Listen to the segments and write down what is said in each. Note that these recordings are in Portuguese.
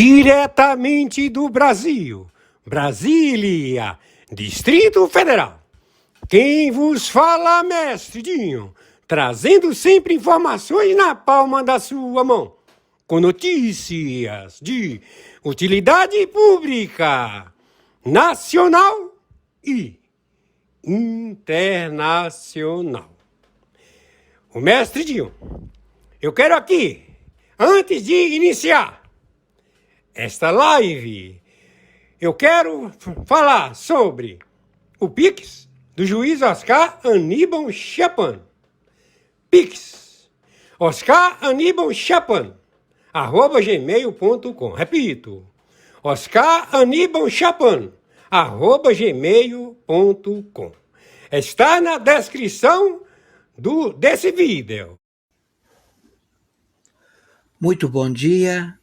Diretamente do Brasil, Brasília, Distrito Federal. Quem vos fala, mestre Dinho, trazendo sempre informações na palma da sua mão, com notícias de utilidade pública, nacional e internacional. O mestre Dinho, eu quero aqui, antes de iniciar esta live, eu quero falar sobre o Pix do juiz Oscar Aníbal Chapan. Pix, Oscar Aníbal Chapan, @gmail.com. Repito, Oscar Aníbal Chapan, @gmail.com. Está na descrição desse vídeo. Muito bom dia,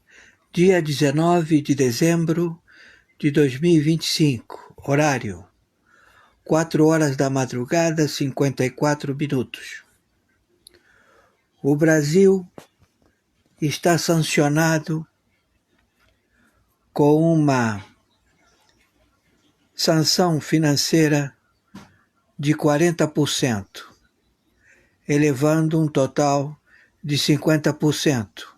dia 19 de dezembro de 2025, horário 4 horas da madrugada, 54 minutos. O Brasil está sancionado com uma sanção financeira de 40%, elevando um total de 50%.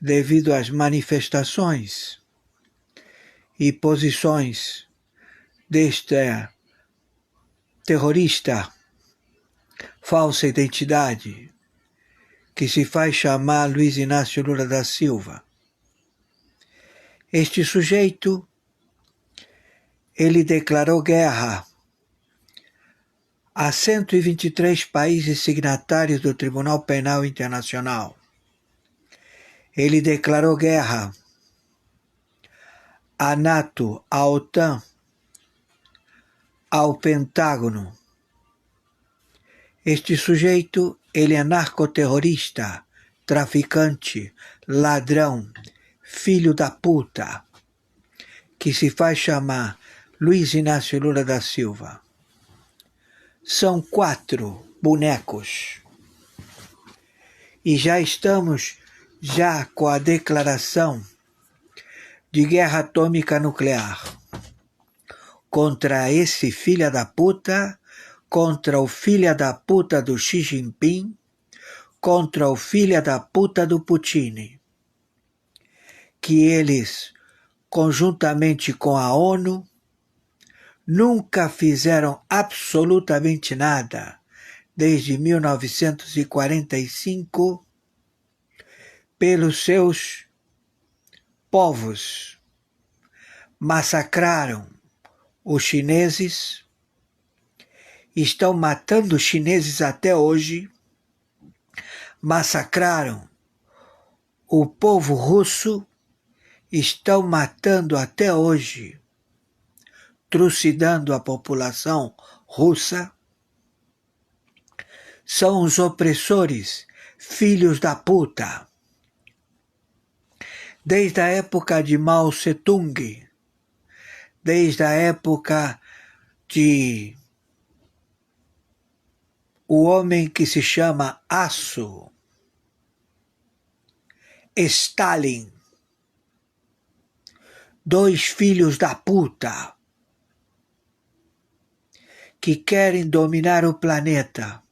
Devido às manifestações e posições deste terrorista falsa identidade que se faz chamar Luiz Inácio Lula da Silva. Este sujeito, ele declarou guerra a 123 países signatários do Tribunal Penal Internacional. Ele declarou guerra à NATO, à OTAN, ao Pentágono. Este sujeito, ele é narcoterrorista, traficante, ladrão, filho da puta, que se faz chamar Luiz Inácio Lula da Silva. São 4 bonecos. E já estamos com a declaração de guerra atômica nuclear contra esse filho da puta, contra o filho da puta do Xi Jinping, contra o filho da puta do Putin, que eles, conjuntamente com a ONU, nunca fizeram absolutamente nada desde 1945 pelos seus povos. Massacraram os chineses, estão matando os chineses até hoje, massacraram o povo russo, estão matando até hoje, trucidando a população russa. São os opressores, filhos da puta. Desde a época de Mao Tse-tung, desde a época de o homem que se chama Aço, Stalin, 2 filhos da puta que querem dominar o planeta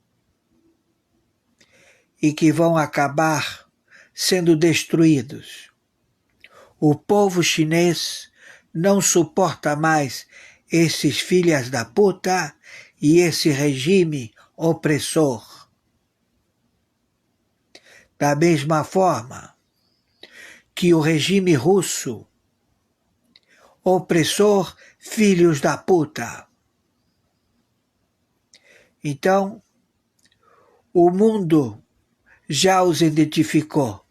e que vão acabar sendo destruídos. O povo chinês não suporta mais esses filhos da puta e esse regime opressor. Da mesma forma que o regime russo, opressor, filhos da puta. Então, o mundo já os identificou,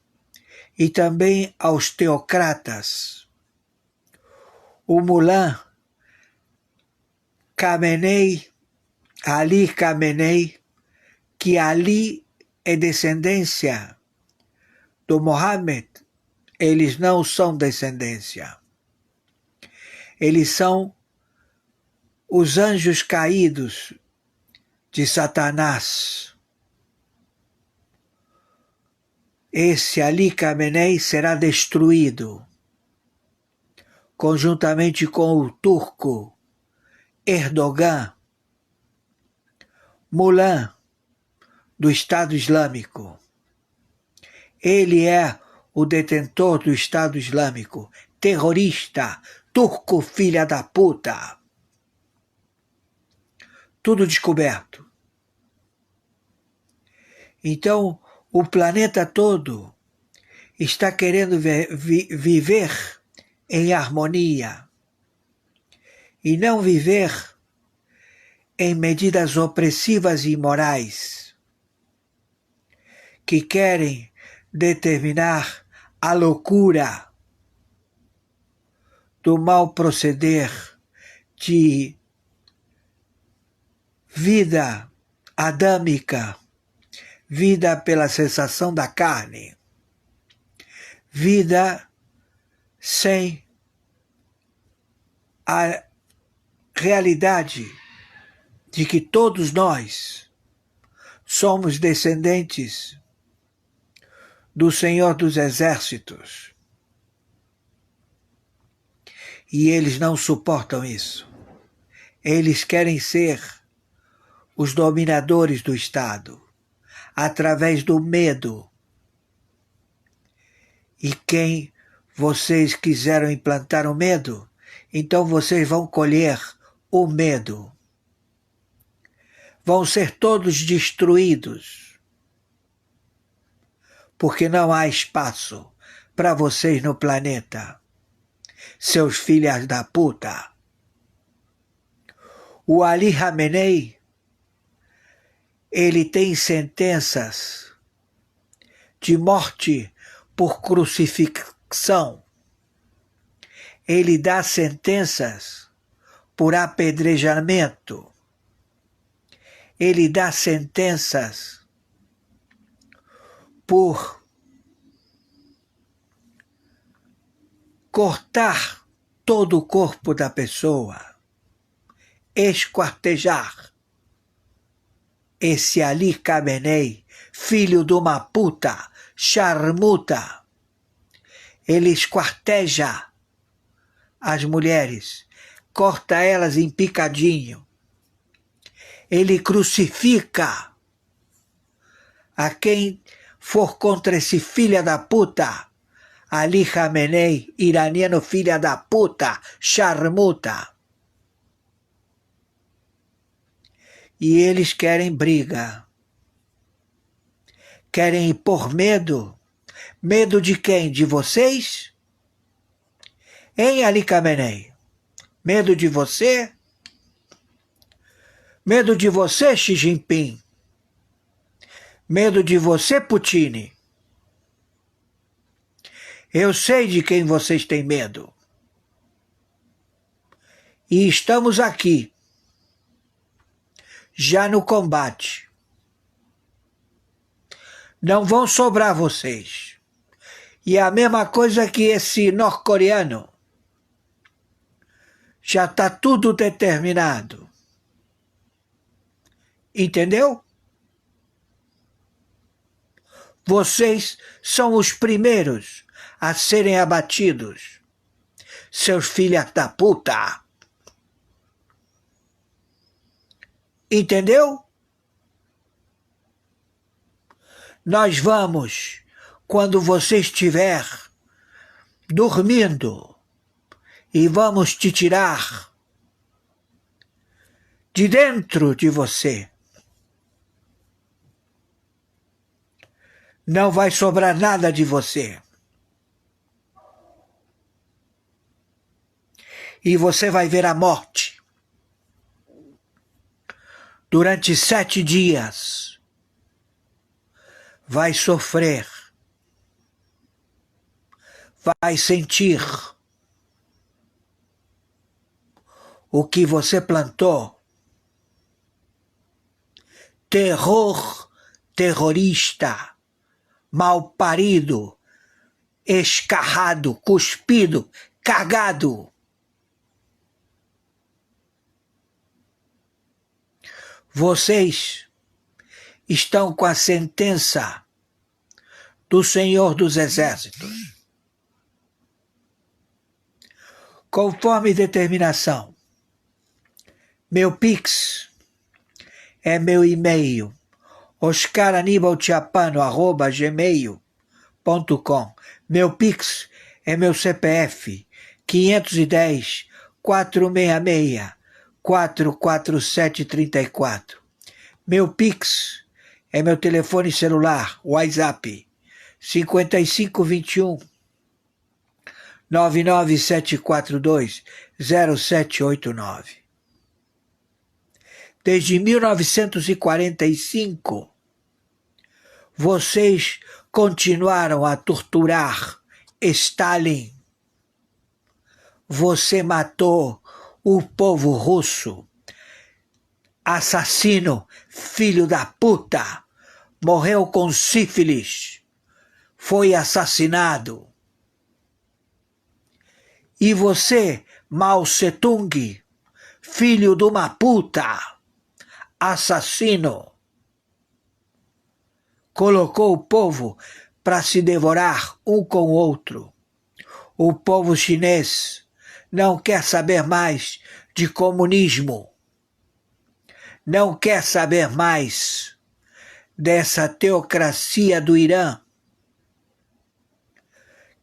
e também aos teocratas. O Mullah Khamenei, Ali Khamenei, que Ali é descendência do Mohammed, eles não são descendência. Eles são os anjos caídos de Satanás. Esse Ali Khamenei será destruído. conjuntamente com o turco Erdogan, Mullah, do Estado Islâmico. Ele é o detentor do Estado Islâmico, terrorista, turco filha da puta. Tudo descoberto. Então, o planeta todo está querendo viver em harmonia e não viver em medidas opressivas e imorais que querem determinar a loucura do mau proceder de vida adâmica, vida pela sensação da carne, vida sem a realidade de que todos nós somos descendentes do Senhor dos Exércitos. E eles não suportam isso. Eles querem ser os dominadores do Estado, através do medo. E quem vocês quiseram implantar o medo, então vocês vão colher o medo. Vão ser todos destruídos, porque não há espaço para vocês no planeta, seus filhos da puta. O Ali Khamenei, ele tem sentenças de morte por crucifixão. Ele dá sentenças por apedrejamento. Ele dá sentenças por cortar todo o corpo da pessoa, esquartejar. Esse Ali Khamenei, filho de uma puta, charmuta, ele esquarteja as mulheres, corta elas em picadinho. Ele crucifica a quem for contra esse filho da puta, Ali Khamenei, iraniano filha da puta, charmuta. E eles querem briga. Querem impor medo. Medo de quem? De vocês? Hein, Ali Khamenei? Medo de você? Medo de você, Xi Jinping? Medo de você, Putin? Eu sei de quem vocês têm medo. E estamos aqui, já no combate. Não vão sobrar vocês. E é a mesma coisa que esse norte-coreano. Já está tudo determinado. Entendeu? Vocês são os primeiros a serem abatidos, seus filhos da puta. Entendeu? Nós vamos, quando você estiver dormindo, e vamos te tirar de dentro de você. Não vai sobrar nada de você. E você vai ver a morte. Durante 7 dias, vai sofrer, vai sentir o que você plantou. Terror, terrorista, mal parido, escarrado, cuspido, cagado. Vocês estão com a sentença do Senhor dos Exércitos. conforme determinação. Meu Pix é meu e-mail, oscaranibaltiapano@gmail.com. Meu Pix é meu CPF, 510-466-44734. Meu Pix é meu telefone celular, WhatsApp, 5521 99742 0789. Desde 1945, vocês continuaram a torturar Stalin. Você matou o povo russo. Assassino, filho da puta, morreu com sífilis, foi assassinado. E você, Mao Tse-tung, filho de uma puta, assassino, colocou o povo para se devorar um com o outro. O povo chinês não quer saber mais de comunismo, não quer saber mais dessa teocracia do Irã.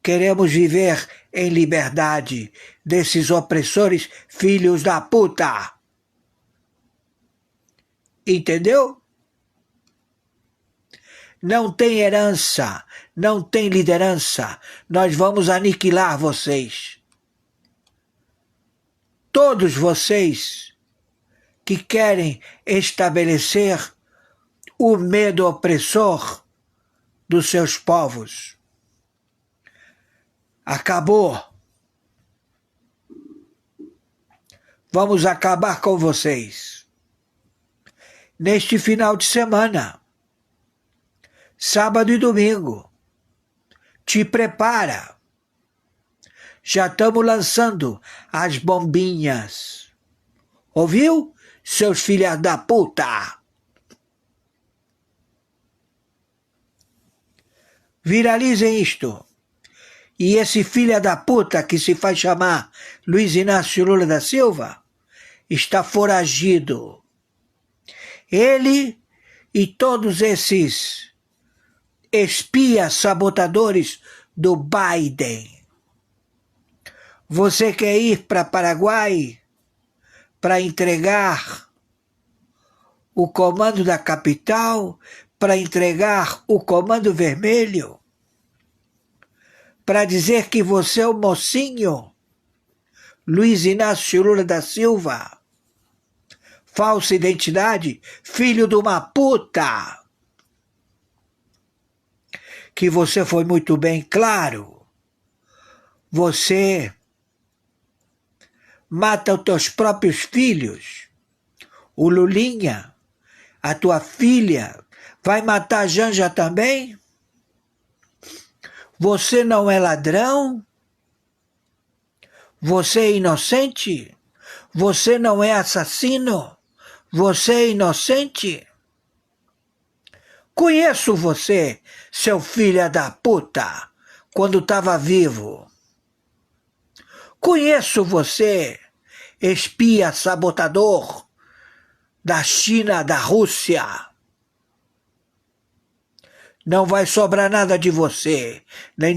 Queremos viver em liberdade desses opressores filhos da puta. Entendeu? Não tem herança, não tem liderança. Nós vamos aniquilar vocês. Todos vocês que querem estabelecer o medo opressor dos seus povos. Acabou. Vamos acabar com vocês. Neste final de semana, sábado e domingo, te prepara. Já estamos lançando as bombinhas. Ouviu, seus filhos da puta? Viralizem isto. E esse filho da puta que se faz chamar Luiz Inácio Lula da Silva está foragido. Ele e todos esses espias sabotadores do Biden. Você quer ir para Paraguai para entregar o comando da capital, para entregar o comando vermelho, para dizer que você é o mocinho Luiz Inácio Lula da Silva, falsa identidade, filho de uma puta, que você foi muito bem claro. Você mata os teus próprios filhos. O Lulinha, a tua filha, vai matar a Janja também? Você não é ladrão? Você é inocente? Você não é assassino? Você é inocente? Conheço você, seu filho da puta, quando estava vivo. Conheço você, espia sabotador da China, da Rússia. Não vai sobrar nada de você, nem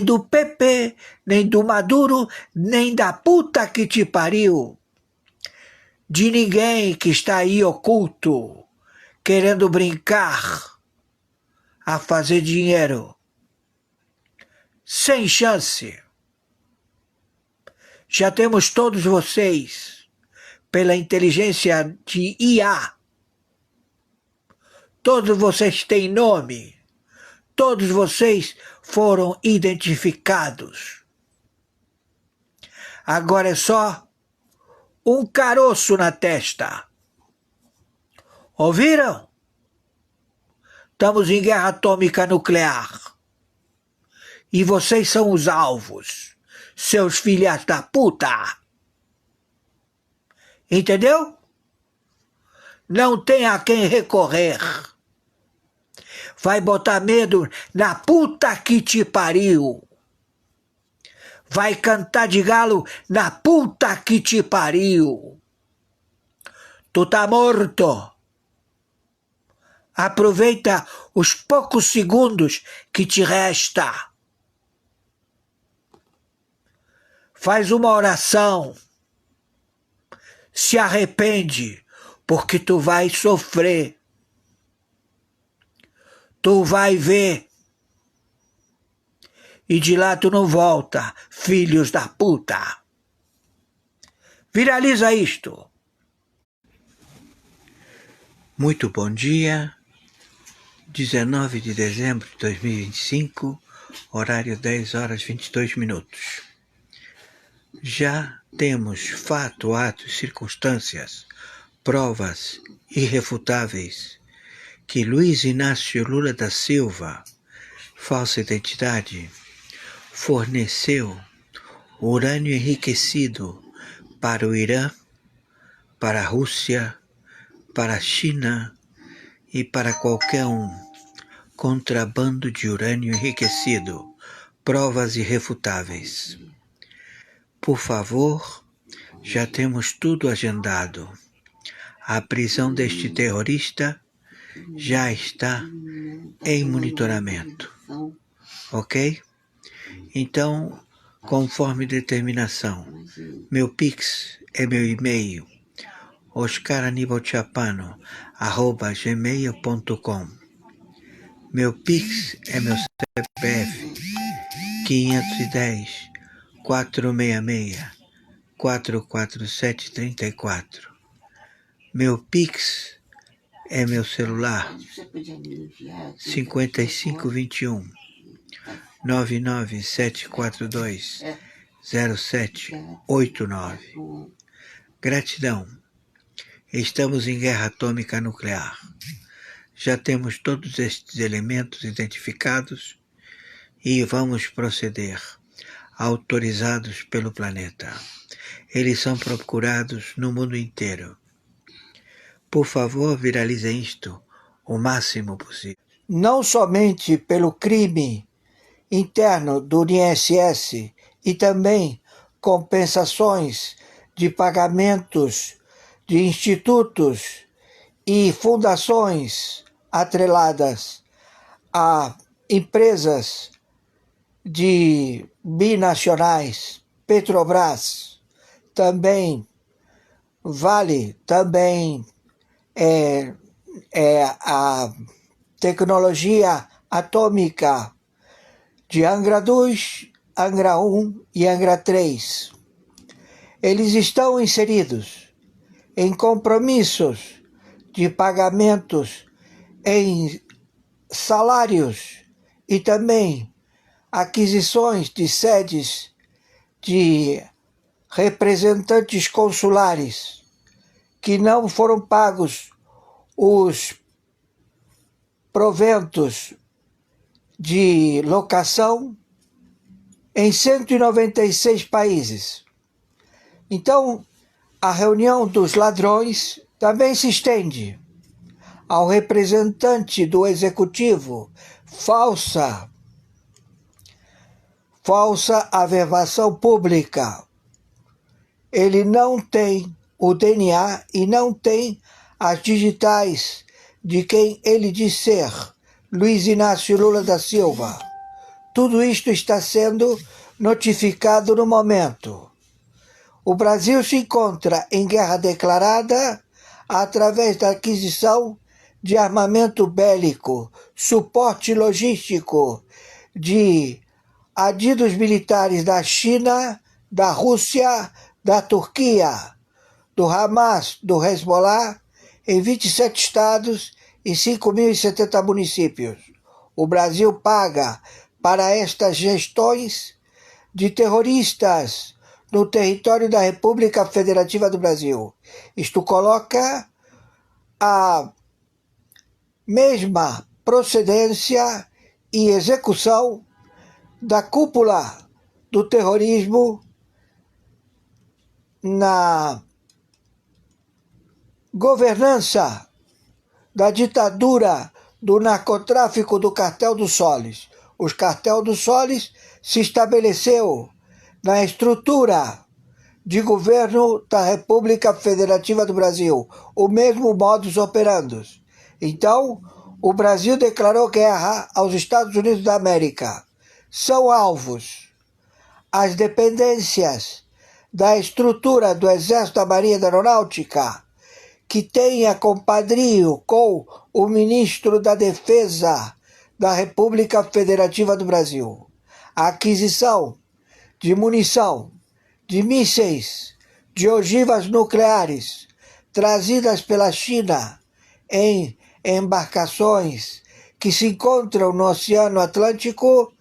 do PP, nem do Maduro, nem da puta que te pariu. De ninguém que está aí oculto, querendo brincar a fazer dinheiro. Sem chance. Já temos todos vocês, pela inteligência de IA. Todos vocês têm nome. Todos vocês foram identificados. Agora é só um caroço na testa. Ouviram? Estamos em guerra atômica nuclear. E vocês são os alvos, seus filhas da puta. Entendeu? Não tem a quem recorrer. Vai botar medo na puta que te pariu. vai cantar de galo na puta que te pariu. Tu tá morto. Aproveita os poucos segundos que te resta. Faz uma oração. Se arrepende, porque tu vai sofrer. Tu vai ver. E de lá tu não volta, filhos da puta. Viraliza isto. Muito bom dia. 19 de dezembro de 2025, horário 10 horas 22 minutos. Já temos fato, atos, circunstâncias, provas irrefutáveis que Luiz Inácio Lula da Silva, falsa identidade, forneceu urânio enriquecido para o Irã, para a Rússia, para a China e para qualquer contrabando de urânio enriquecido, provas irrefutáveis. Por favor, já temos tudo agendado. A prisão deste terrorista já está em monitoramento, ok? Então, conforme determinação, meu Pix é meu e-mail, oscaranibalchapano@gmail.com. Meu Pix é meu CPF 510 466 44734. Meu Pix é meu celular 5521 99742 0789. Gratidão. Estamos em guerra atômica nuclear. Já temos todos estes elementos identificados e vamos proceder, autorizados pelo planeta. Eles são procurados no mundo inteiro. Por favor, viralizem isto o máximo possível. Não somente pelo crime interno do INSS e também compensações de pagamentos de institutos e fundações atreladas a empresas de binacionais, Petrobras, também Vale, também a tecnologia atômica de Angra 2, Angra 1 e Angra 3. Eles estão inseridos em compromissos de pagamentos em salários e também aquisições de sedes de representantes consulares que não foram pagos os proventos de locação em 196 países. Então, a reunião dos ladrões também se estende ao representante do executivo, falsa averbação pública. Ele não tem o DNA e não tem as digitais de quem ele diz ser, Luiz Inácio Lula da Silva. Tudo isto está sendo notificado no momento. O Brasil se encontra em guerra declarada através da aquisição de armamento bélico, suporte logístico de adidos militares da China, da Rússia, da Turquia, do Hamas, do Hezbollah, em 27 estados e 5.070 municípios. O Brasil paga para estas gestões de terroristas no território da República Federativa do Brasil. Isto coloca a mesma procedência e execução da cúpula do terrorismo na governança da ditadura do narcotráfico do Cartel do Solis. O Cartel do Solis se estabeleceu na estrutura de governo da República Federativa do Brasil, o mesmo modus operandi. Então, o Brasil declarou guerra aos Estados Unidos da América. São alvos as dependências da estrutura do Exército, da Marinha e da Aeronáutica, que tenha compadrio com o ministro da Defesa da República Federativa do Brasil. A aquisição de munição, de mísseis, de ogivas nucleares trazidas pela China em embarcações que se encontram no Oceano Atlântico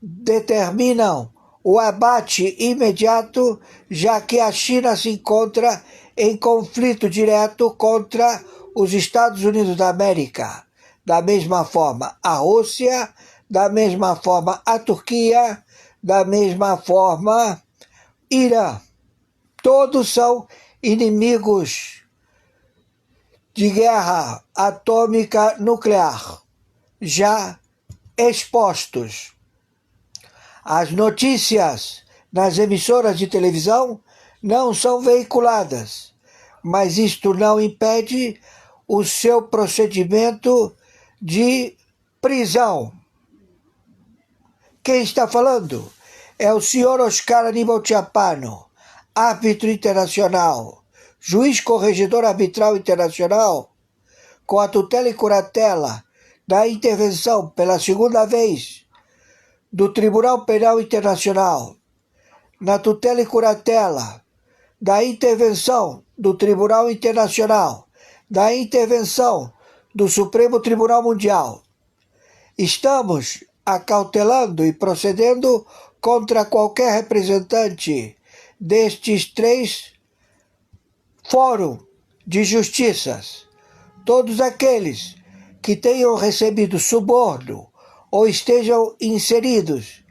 determinam o abate imediato, já que a China se encontra em conflito direto contra os Estados Unidos da América. Da mesma forma a Rússia, da mesma forma a Turquia, da mesma forma Irã. Todos são inimigos de guerra atômica nuclear, já expostos. As notícias nas emissoras de televisão não são veiculadas, mas isto não impede o seu procedimento de prisão. Quem está falando é o senhor Oscar Aníbal Chiappano, árbitro internacional, juiz corregedor arbitral internacional, com a tutela e curatela da intervenção pela segunda vez do Tribunal Penal Internacional, na tutela e curatela da intervenção do Tribunal Internacional, da intervenção do Supremo Tribunal Mundial. Estamos acautelando e procedendo contra qualquer representante destes três fóruns de justiças. Todos aqueles que tenham recebido suborno ou estejam inseridos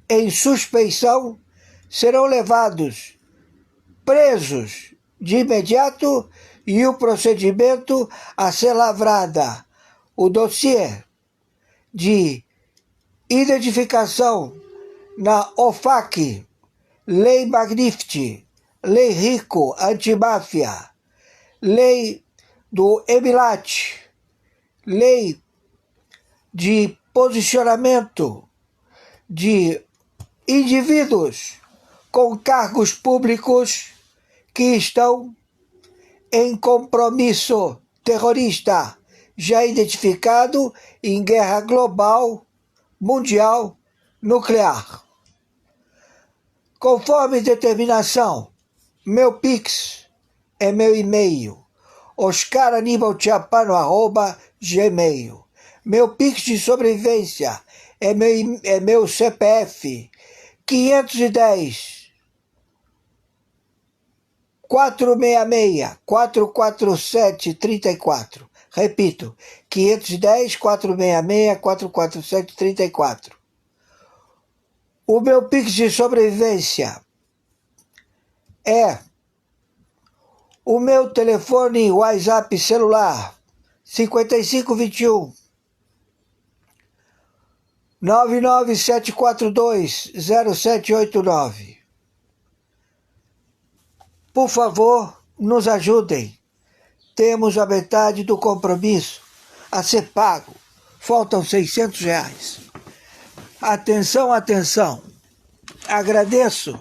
em suspeição serão levados presos de imediato e o procedimento a ser lavrada o dossiê de identificação na OFAC, Lei Magnifique, Lei Rico, Antimáfia, Lei do Emilat, Lei de posicionamento de indivíduos com cargos públicos que estão em compromisso terrorista já identificado em guerra global, mundial, nuclear. Conforme determinação, meu Pix é meu e-mail, oscaranibalchiappano@gmail. Meu Pix de sobrevivência é meu CPF, 510 466 447 34. Repito, 510 466 447 34. O meu Pix de sobrevivência é o meu telefone WhatsApp celular 5521 997420789. Por favor, nos ajudem. Temos a metade do compromisso a ser pago. Faltam R$600. Atenção, atenção. Agradeço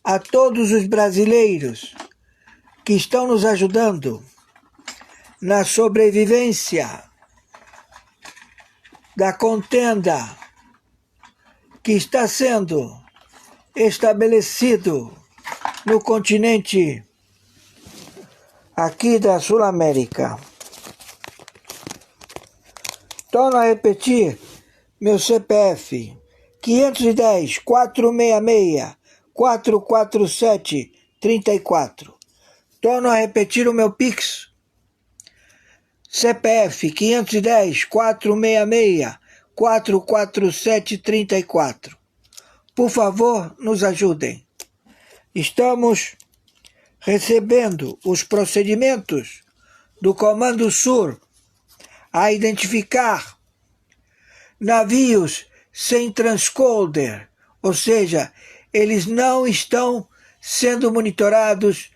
a todos os brasileiros que estão nos ajudando na sobrevivência da contenda que está sendo estabelecido no continente aqui da Sul-América. Torno a repetir meu CPF 510 466 447 34. Torno a repetir o meu Pix. CPF 510 466 447 34. Por favor, nos ajudem. Estamos recebendo os procedimentos do Comando Sur a identificar navios sem transponder, ou seja, eles não estão sendo monitorados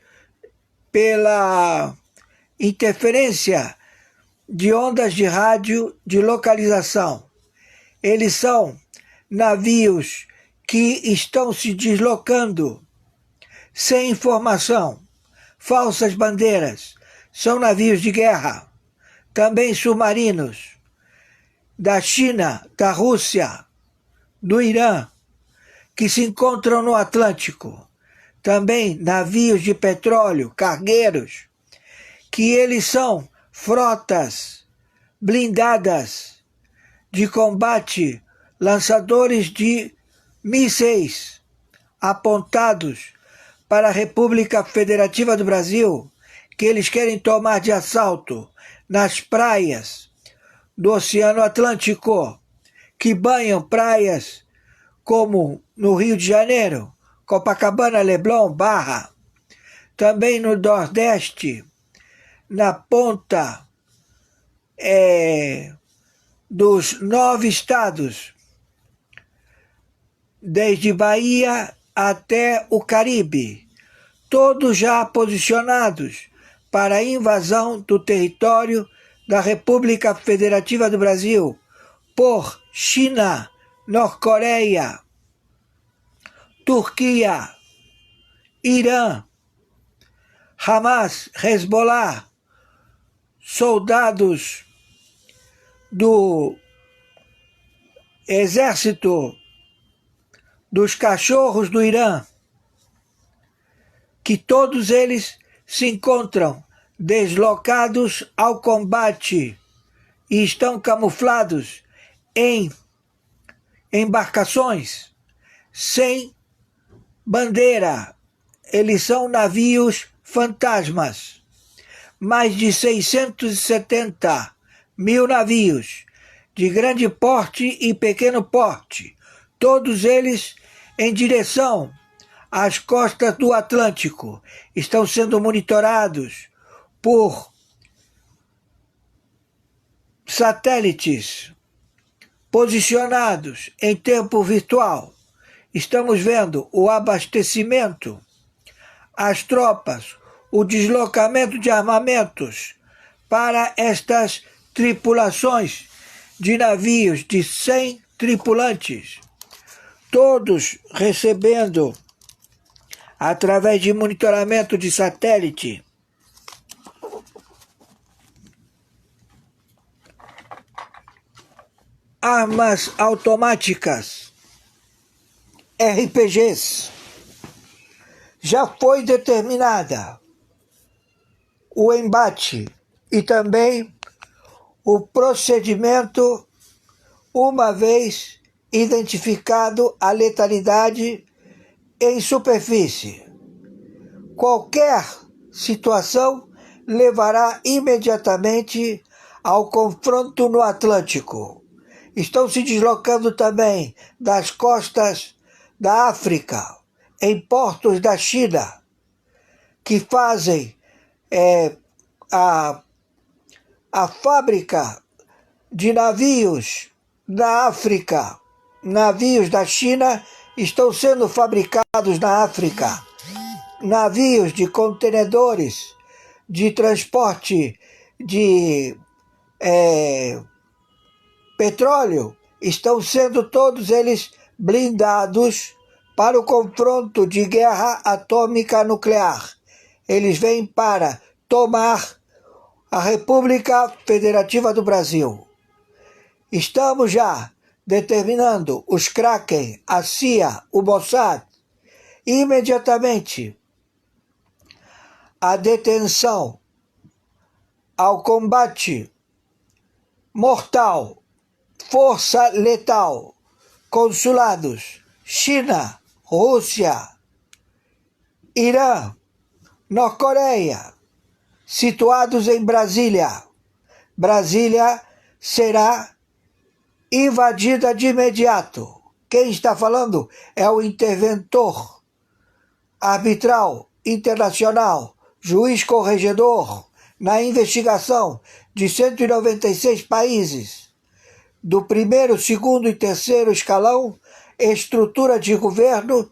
pela interferência de ondas de rádio de localização. Eles são navios que estão se deslocando sem informação, falsas bandeiras, são navios de guerra, também submarinos, da China, da Rússia, do Irã, que se encontram no Atlântico, também navios de petróleo, cargueiros, que eles são frotas blindadas de combate, lançadores de mísseis apontados para a República Federativa do Brasil, que eles querem tomar de assalto nas praias do Oceano Atlântico, que banham praias como no Rio de Janeiro, Copacabana, Leblon, Barra, também no Nordeste, na ponta dos 9 estados, desde Bahia até o Caribe, todos já posicionados para a invasão do território da República Federativa do Brasil por China, Norte-Coreia, Turquia, Irã, Hamas, Hezbollah, soldados do exército dos cachorros do Irã, que todos eles se encontram deslocados ao combate e estão camuflados em embarcações sem bandeira. Eles são navios fantasmas. Mais de 670 mil navios de grande porte e pequeno porte, todos eles em direção às costas do Atlântico, estão sendo monitorados por satélites posicionados em tempo virtual. Estamos vendo o abastecimento, as tropas, o deslocamento de armamentos para estas tripulações de navios de 100 tripulantes, todos recebendo, através de monitoramento de satélite, armas automáticas, RPGs. Já foi determinada o embate e também o procedimento, uma vez identificado a letalidade em superfície. Qualquer situação levará imediatamente ao confronto no Atlântico. Estão se deslocando também das costas da África, em portos da China, que fazem a fábrica de navios na África. Navios da China estão sendo fabricados na África. Navios de contenedores de transporte de petróleo estão sendo todos eles blindados para o confronto de guerra atômica nuclear. Eles vêm para tomar a República Federativa do Brasil. Estamos já determinando os Kraken, a CIA, o Mossad, imediatamente a detenção, ao combate mortal, força letal, consulados, China, Rússia, Irã, Norte-Coreia, situados em Brasília. Brasília será invadida de imediato. Quem está falando é o interventor arbitral internacional, juiz corregedor, na investigação de 196 países, do primeiro, segundo e terceiro escalão, estrutura de governo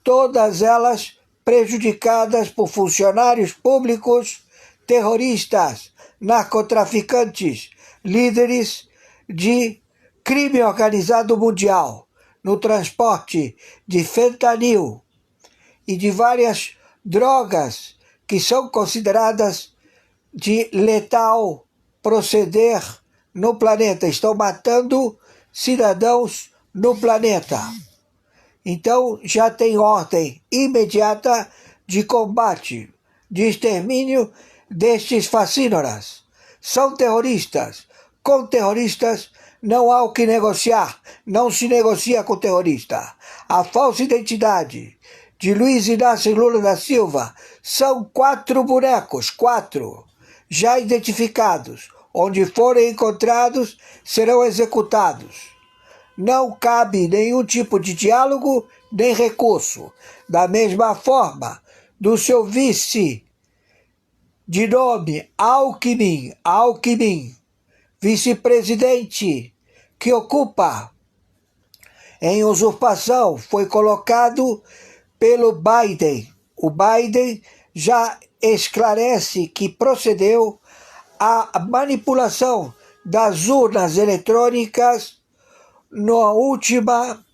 todas elas prejudicadas por funcionários públicos, terroristas, narcotraficantes, líderes de crime organizado mundial, no transporte de fentanil e de várias drogas que são consideradas de letal proceder no planeta. Estão matando cidadãos no planeta. Então já tem ordem imediata de combate, de extermínio destes facínoras. São terroristas. Com terroristas não há o que negociar. Não se negocia com terrorista. A falsa identidade de Luiz Inácio Lula da Silva são 4 bonecos, 4, já identificados. Onde forem encontrados, serão executados. Não cabe nenhum tipo de diálogo nem recurso. Da mesma forma, do seu vice de nome Alckmin, vice-presidente que ocupa em usurpação, foi colocado pelo Biden. O Biden já esclarece que procedeu à manipulação das urnas eletrônicas na última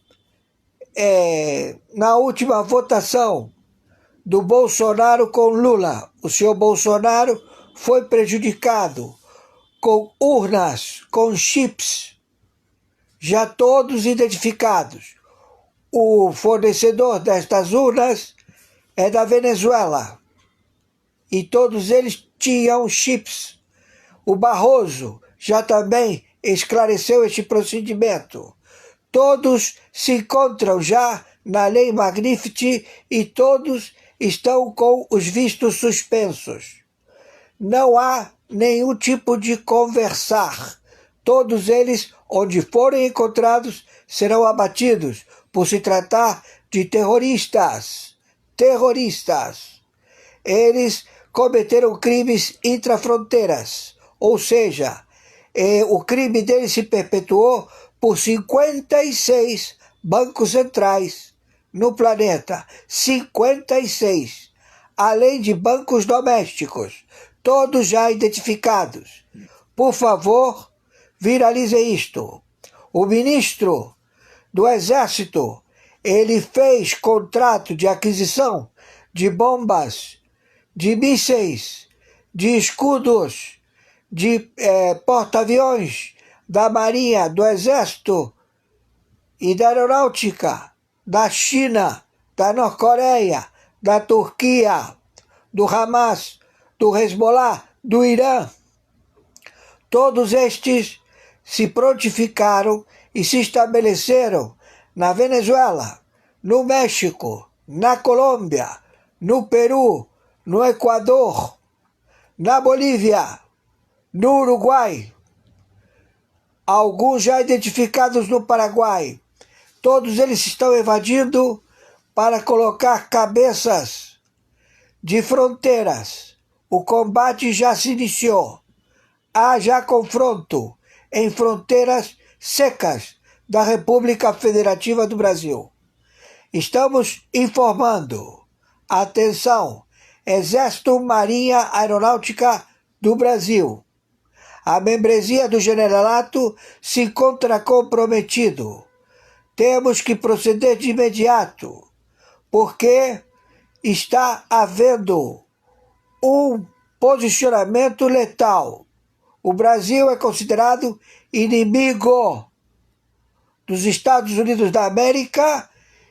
votação do Bolsonaro com Lula. O senhor Bolsonaro foi prejudicado com urnas, com chips, já todos identificados. O fornecedor destas urnas é da Venezuela e todos eles tinham chips. O Barroso já também esclareceu este procedimento. Todos se encontram já na Lei Magnificat e todos estão com os vistos suspensos. Não há nenhum tipo de conversar. Todos eles, onde forem encontrados, serão abatidos por se tratar de terroristas. Terroristas. Eles cometeram crimes intrafronteiras, ou seja, o crime deles se perpetuou por 56 bancos centrais no planeta. 56. Além de bancos domésticos, todos já identificados. Por favor, viralize isto. O ministro do Exército, ele fez contrato de aquisição de bombas, de mísseis, de escudos, de porta-aviões da Marinha, do Exército e da Aeronáutica, da China, da Norte-Coreia, da Turquia, do Hamas, do Hezbollah, do Irã. Todos estes se prontificaram e se estabeleceram na Venezuela, no México, na Colômbia, no Peru, no Equador, na Bolívia, no Uruguai, alguns já identificados no Paraguai. Todos eles estão evadindo para colocar cabeças de fronteiras. O combate já se iniciou. Há já confronto em fronteiras secas da República Federativa do Brasil. Estamos informando. Atenção! Exército, Marinha, Aeronáutica do Brasil. A membresia do generalato se encontra comprometido. Temos que proceder de imediato, porque está havendo um posicionamento letal. O Brasil é considerado inimigo dos Estados Unidos da América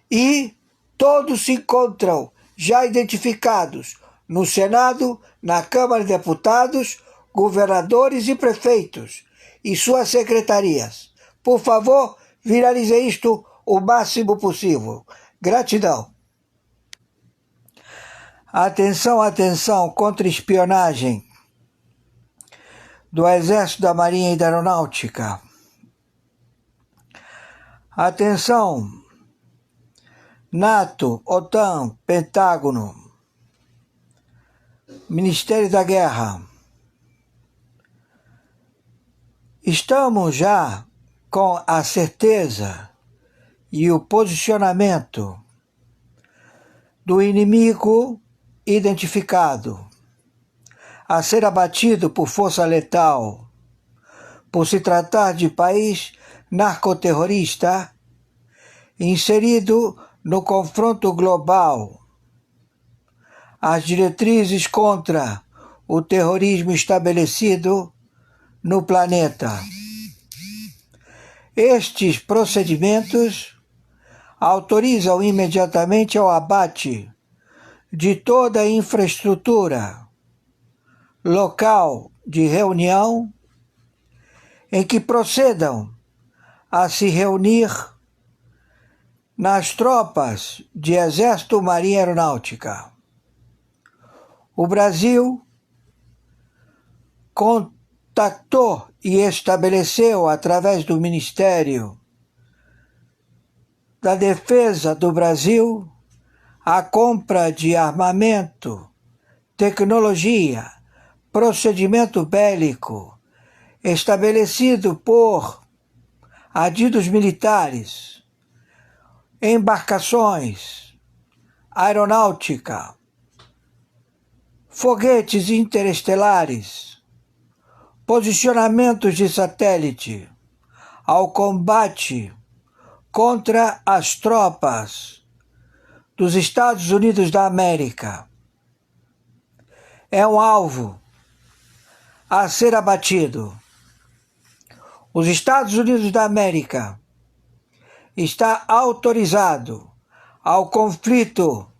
e todos se encontram já identificados no Senado, na Câmara de Deputados, governadores e prefeitos e suas secretarias. Por favor, viralize isto o máximo possível. Gratidão. Atenção, atenção, contra-espionagem do Exército, da Marinha e da Aeronáutica. Atenção, NATO, OTAN, Pentágono, Ministério da Guerra. Estamos já com a certeza e o posicionamento do inimigo identificado, a ser abatido por força letal, por se tratar de país narcoterrorista, inserido no confronto global, as diretrizes contra o terrorismo estabelecido no planeta. Estes procedimentos autorizam imediatamente ao abate de toda a infraestrutura local de reunião em que procedam a se reunir nas tropas de Exército, Marinha e Aeronáutica. O Brasil contactou e estabeleceu, através do Ministério da Defesa do Brasil, a compra de armamento, tecnologia, procedimento bélico, estabelecido por adidos militares, embarcações, aeronáutica, foguetes interestelares, posicionamentos de satélite, ao combate contra as tropas dos Estados Unidos da América. É um alvo a ser abatido. Os Estados Unidos da América está autorizado ao conflito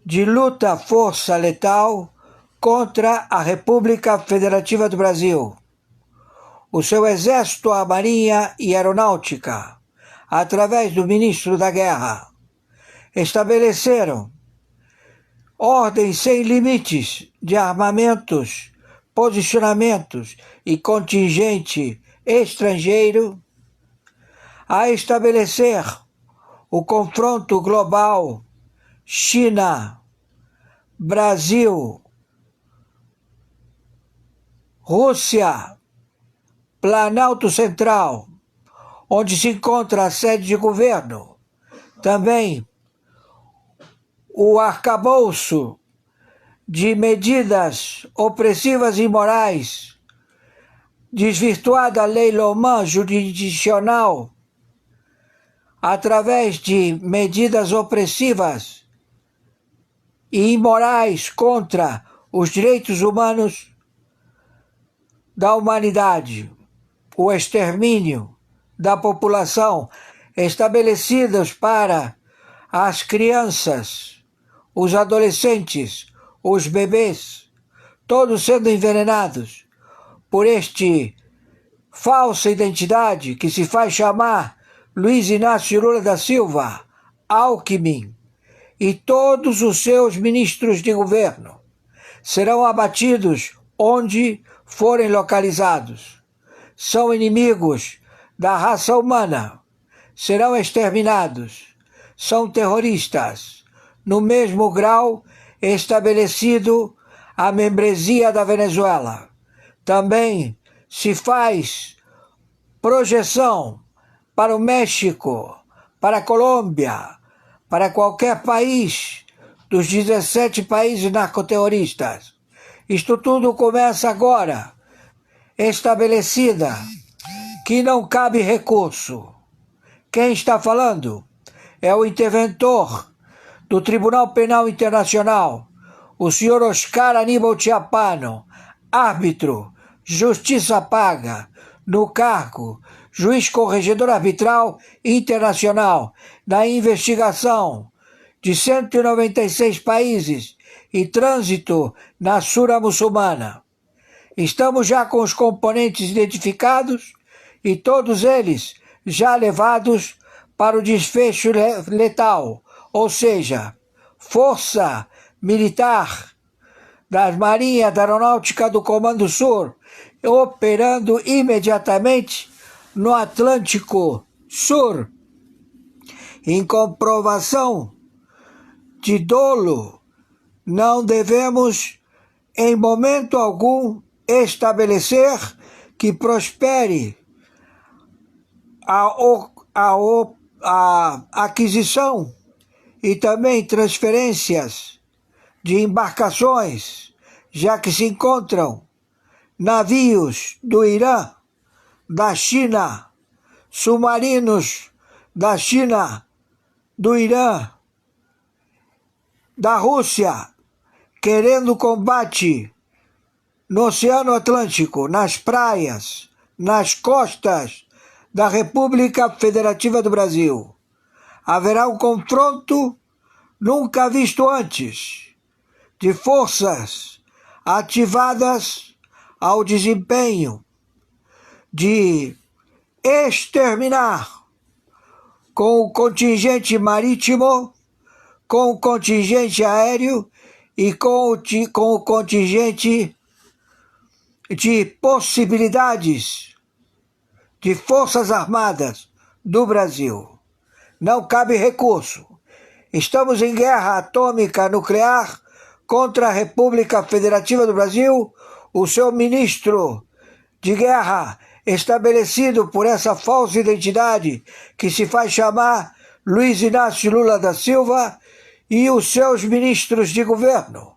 de luta-força letal contra a República Federativa do Brasil. O seu Exército, a Marinha e a Aeronáutica, através do Ministro da Guerra, estabeleceram ordens sem limites de armamentos, posicionamentos e contingente estrangeiro a estabelecer o confronto global China, Brasil, Rússia, Planalto Central, onde se encontra a sede de governo, também o arcabouço de medidas opressivas e imorais, desvirtuada a lei Loman jurisdicional, através de medidas opressivas e imorais contra os direitos humanos da humanidade, o extermínio da população, estabelecidas para as crianças, os adolescentes, os bebês, todos sendo envenenados por este falsa identidade que se faz chamar Luiz Inácio Lula da Silva, Alckmin, e todos os seus ministros de governo serão abatidos onde forem localizados. São inimigos da raça humana, serão exterminados. São terroristas, no mesmo grau estabelecido a membresia da Venezuela. Também se faz projeção para o México, para a Colômbia, para qualquer país dos 17 países narcoterroristas. Isto tudo começa agora, estabelecida, que não cabe recurso. Quem está falando é o interventor do Tribunal Penal Internacional, o senhor Oscar Aníbal Chiapano, árbitro, justiça paga, no cargo, juiz corregedor arbitral internacional, na investigação de 196 países e trânsito na Sura muçulmana. Estamos já com os componentes identificados e todos eles já levados para o desfecho letal, ou seja, força militar das Marinhas, da Aeronáutica do Comando Sul, operando imediatamente no Atlântico Sul. Em comprovação de dolo, não devemos, em momento algum, estabelecer que prospere a aquisição e também transferências de embarcações, já que se encontram navios do Irã, da China, submarinos da China, do Irã, da Rússia, querendo combate no Oceano Atlântico, nas praias, nas costas da República Federativa do Brasil. Haverá um confronto nunca visto antes de forças ativadas ao desempenho de exterminar com o contingente marítimo, com o contingente aéreo e com o contingente de possibilidades de forças armadas do Brasil. Não cabe recurso. Estamos em guerra atômica nuclear contra a República Federativa do Brasil. O seu ministro de guerra, estabelecido por essa falsa identidade que se faz chamar Luiz Inácio Lula da Silva, e os seus ministros de governo.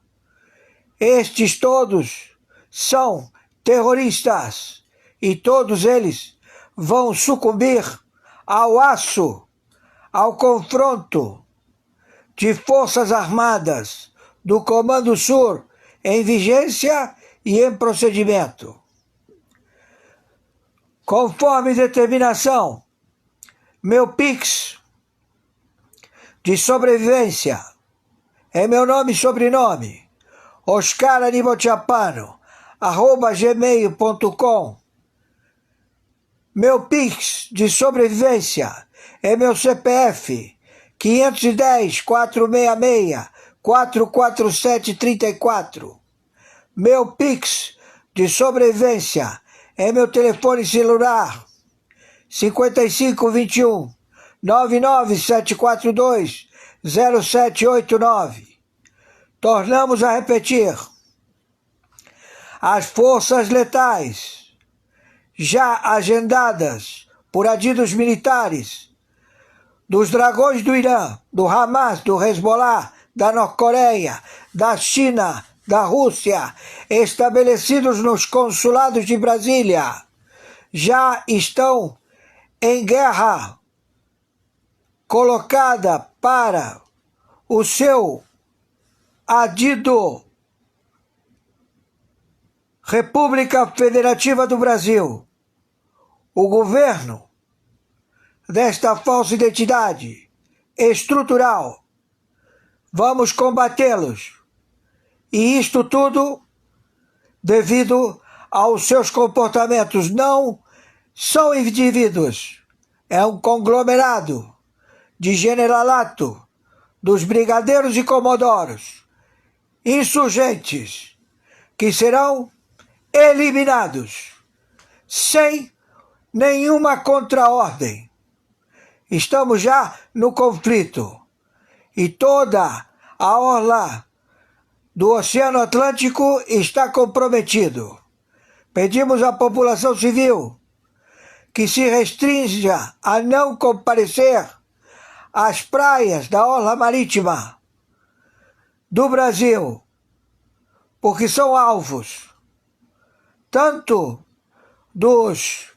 Estes todos são terroristas e todos eles vão sucumbir ao aço, ao confronto de forças armadas do Comando Sul em vigência e em procedimento. Conforme determinação, meu Pix de sobrevivência é meu nome e sobrenome, oscaranibalchapano@gmail.com. Meu Pix de sobrevivência é meu CPF 510-466-44734. Meu Pix de sobrevivência é meu telefone celular 5521 99742-0789. Tornamos a repetir. As forças letais já agendadas por adidos militares dos dragões do Irã, do Hamas, do Hezbollah, da Norte-Coreia, da China, da Rússia, estabelecidos nos consulados de Brasília, já estão em guerra colocada para o seu adido República Federativa do Brasil. O governo desta falsa identidade estrutural, vamos combatê-los. E isto tudo devido aos seus comportamentos. Não são indivíduos, é um conglomerado de generalato dos brigadeiros e comodoros, insurgentes, que serão eliminados sem nenhuma contraordem. Estamos já no conflito e toda a orla do Oceano Atlântico está comprometido. Pedimos à população civil que se restrinja a não comparecer às praias da orla marítima do Brasil, porque são alvos tanto dos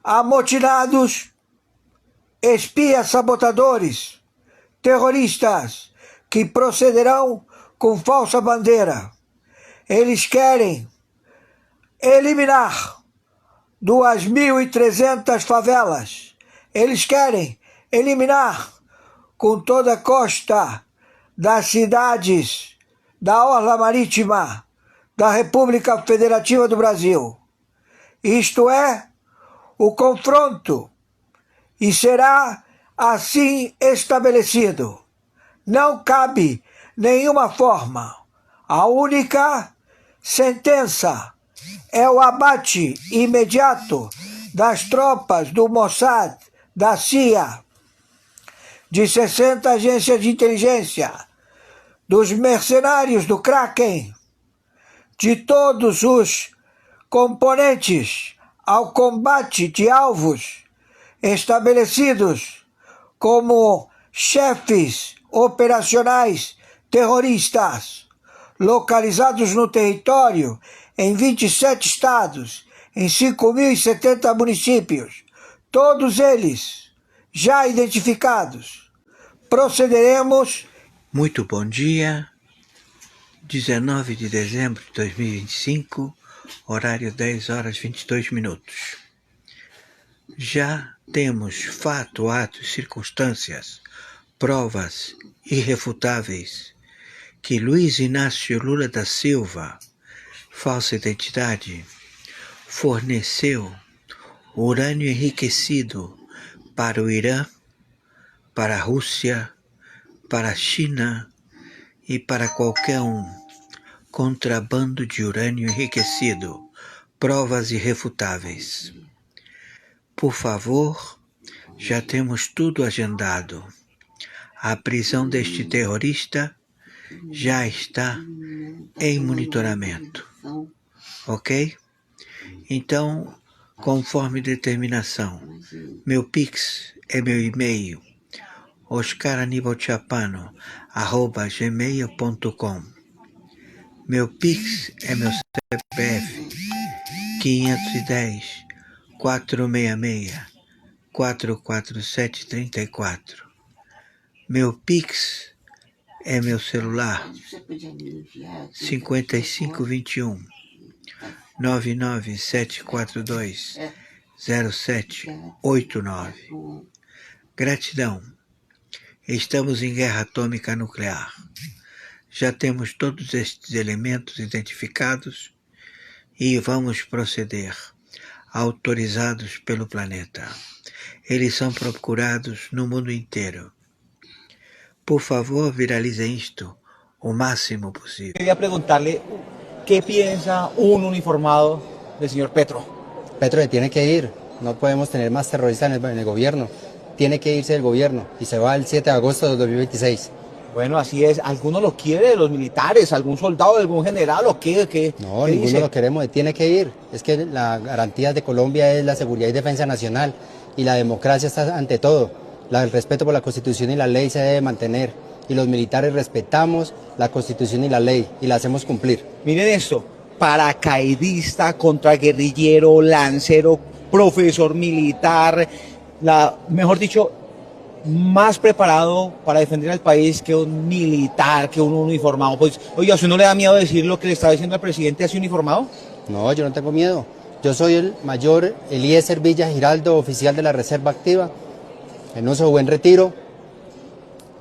amotinados, espias sabotadores, terroristas que procederão com falsa bandeira. Eles querem eliminar 2.300 favelas. Eles querem eliminar com toda a costa das cidades da orla marítima da República Federativa do Brasil. Isto é o confronto e será assim estabelecido. Não cabe nenhuma forma. A única sentença é o abate imediato das tropas do Mossad, da CIA, de 60 agências de inteligência, dos mercenários do Kraken, de todos os componentes ao combate de alvos estabelecidos como chefes operacionais terroristas localizados no território em 27 estados, em 5.070 municípios, todos eles já identificados. Procederemos. Muito bom dia, 19 de dezembro de 2025, horário 10 horas 22 minutos. Já temos fato, atos, circunstâncias, provas irrefutáveis que Luiz Inácio Lula da Silva, falsa identidade, forneceu urânio enriquecido para o Irã, para a Rússia, para a China e para qualquer contrabando de urânio enriquecido. Provas irrefutáveis. Por favor, já temos tudo agendado. A prisão deste terrorista já está em monitoramento, ok? Então, conforme determinação, meu Pix é meu e-mail, oscaranibalchapano@gmail.com. Meu Pix é meu CPF, 510-466-44734. Meu Pix é meu celular, 5521-99742-0789. Gratidão. Estamos em guerra atômica nuclear. Já temos todos estes elementos identificados e vamos proceder, autorizados pelo planeta. Eles são procurados no mundo inteiro. Por favor, viralizem isto o máximo possível. Quería preguntarle, ¿qué piensa un uniformado del señor Petro? Petro se tiene que ir, no podemos tener más terroristas en el gobierno, tiene que irse del gobierno y se va el 7 de agosto de 2026. Bueno, así es, ¿alguno lo quiere de los militares, algún soldado, algún general o qué? No, ¿qué ninguno dice? lo queremos, tiene que ir. Es que la garantía de Colombia es la seguridad y defensa nacional y la democracia está ante todo. El respeto por la Constitución y la ley se debe mantener y los militares respetamos la Constitución y la ley y la hacemos cumplir. Miren esto, paracaidista, contraguerrillero, lancero, profesor militar, mejor dicho, más preparado para defender al país que un militar, que un uniformado. Pues, oiga, ¿a usted no le da miedo decir lo que le está diciendo al presidente así uniformado? No, yo no tengo miedo. Yo soy el mayor Eliezer Villa Giraldo, oficial de la Reserva Activa, en uso de buen retiro.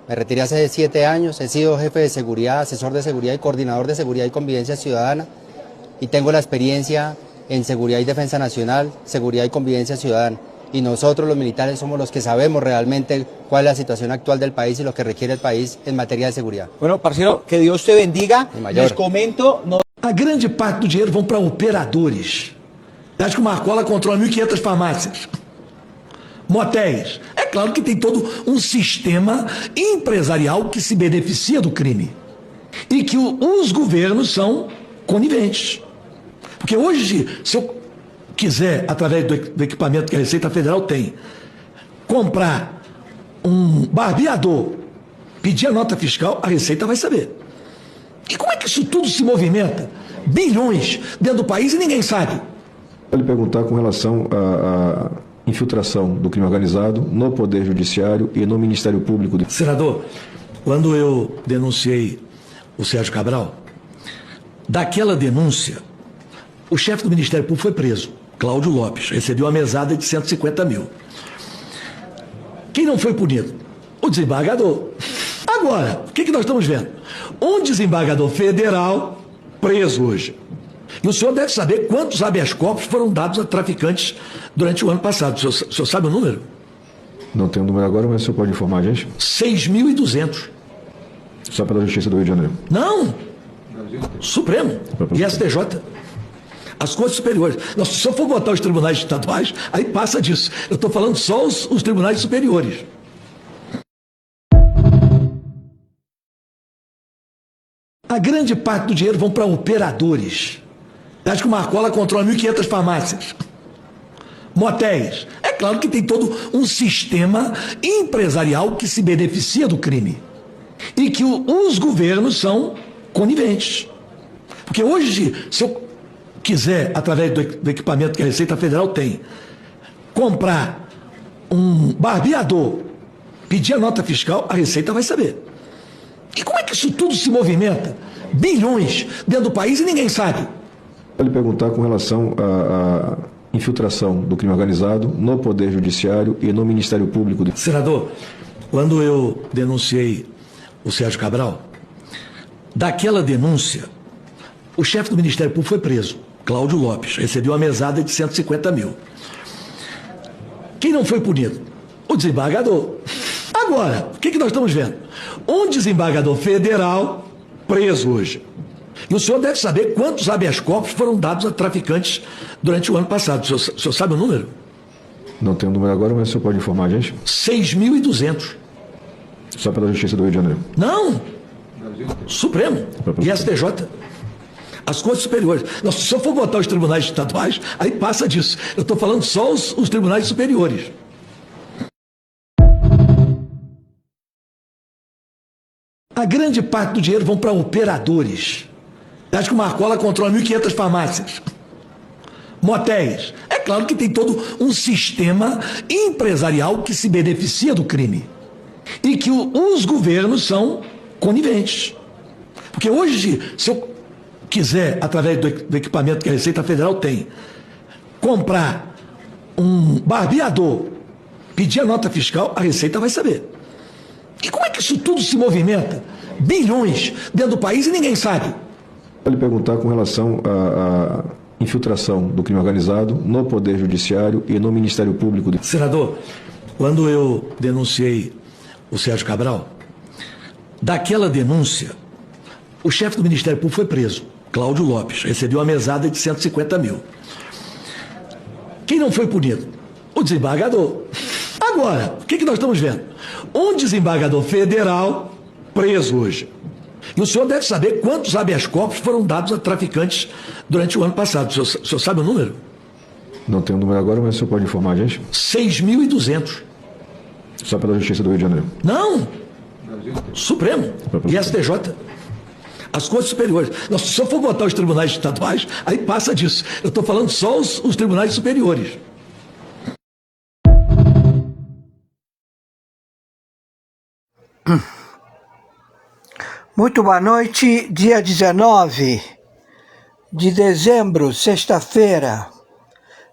Me retiré hace 7 años, he sido jefe de seguridad, asesor de seguridad y coordinador de seguridad y convivencia ciudadana y tengo la experiencia en seguridad y defensa nacional, seguridad y convivencia ciudadana. Y nosotros los militares somos los que sabemos realmente cuál es la situación actual del país y lo que requiere el país en materia de seguridad. Bueno, parceiro, que Deus te bendiga. Les comento... A grande parte do dinheiro vão para operadores. Acho que o Marcola controla 1.500 farmácias. Motéis. É claro que tem todo um sistema empresarial que se beneficia do crime. E que os governos são coniventes. Porque hoje, se eu quiser, através do equipamento que a Receita Federal tem, comprar um barbeador, pedir a nota fiscal, a Receita vai saber. E como é que isso tudo se movimenta? Bilhões dentro do país e ninguém sabe. Vou lhe perguntar com relação à infiltração do crime organizado no Poder Judiciário e no Ministério Público. Senador, quando eu denunciei o Sérgio Cabral, daquela denúncia, o chefe do Ministério Público foi preso, Cláudio Lopes, recebeu uma mesada de 150 mil. Quem não foi punido? O desembargador. Agora, o que nós estamos vendo? Um desembargador federal preso hoje. E o senhor deve saber quantos habeas corpus foram dados a traficantes durante o ano passado. O senhor sabe o número? Não tenho o número agora, mas o senhor pode informar a gente? 6.200. Só pela Justiça do Rio de Janeiro? Não. Supremo e STJ. As Cortes Superiores. Não, se o senhor for botar os tribunais estaduais, aí passa disso. Eu estou falando só os tribunais superiores. A grande parte do dinheiro vão para operadores. Acho que o Marcola controla 1.500 farmácias. Motéis. É claro que tem todo um sistema empresarial que se beneficia do crime. E que os governos são coniventes. Porque hoje, se eu quiser, através do equipamento que a Receita Federal tem, comprar um barbeador, pedir a nota fiscal, a Receita vai saber. E como é que isso tudo se movimenta? Bilhões dentro do país e ninguém sabe. Vale perguntar com relação à infiltração do crime organizado no Poder Judiciário e no Ministério Público. Senador, quando eu denunciei o Sérgio Cabral, daquela denúncia, o chefe do Ministério Público foi preso, Cláudio Lopes, recebeu uma mesada de 150 mil. Quem não foi punido? O desembargador. Agora, o que nós estamos vendo? Um desembargador federal preso hoje. E o senhor deve saber quantos habeas corpus foram dados a traficantes durante o ano passado. O senhor sabe o número? Não tenho o número agora, mas o senhor pode informar a gente? 6.200. Só pela Justiça do Rio de Janeiro. Não! Supremo e STJ. As Cortes Superiores. Nossa, se eu for botar os tribunais estaduais, aí passa disso. Eu estou falando só os tribunais superiores. A grande parte do dinheiro vão para operadores. Acho que o Marcola controla 1.500 farmácias. Motéis. É claro que tem todo um sistema empresarial que se beneficia do crime. E que os governos são coniventes. Porque hoje, se eu quiser, através do equipamento que a Receita Federal tem, comprar um barbeador, pedir a nota fiscal, a Receita vai saber. E como é que isso tudo se movimenta? Bilhões dentro do país e ninguém sabe. Vale perguntar com relação à infiltração do crime organizado no Poder Judiciário e no Ministério Público. Senador, quando eu denunciei o Sérgio Cabral, daquela denúncia, o chefe do Ministério Público foi preso, Cláudio Lopes, recebeu uma mesada de 150 mil. Quem não foi punido? O desembargador. Agora, o que nós estamos vendo? Um desembargador federal preso hoje. E o senhor deve saber quantos habeas corpus foram dados a traficantes durante o ano passado. O senhor sabe o número? Não tenho o número agora, mas o senhor pode informar a gente? 6.200. Só pela Justiça do Rio de Janeiro. Não! Supremo e STJ. As Cortes Superiores. Nossa, se eu for botar os tribunais estaduais, aí passa disso. Eu estou falando só os tribunais superiores. Muito boa noite, dia 19 de dezembro, sexta-feira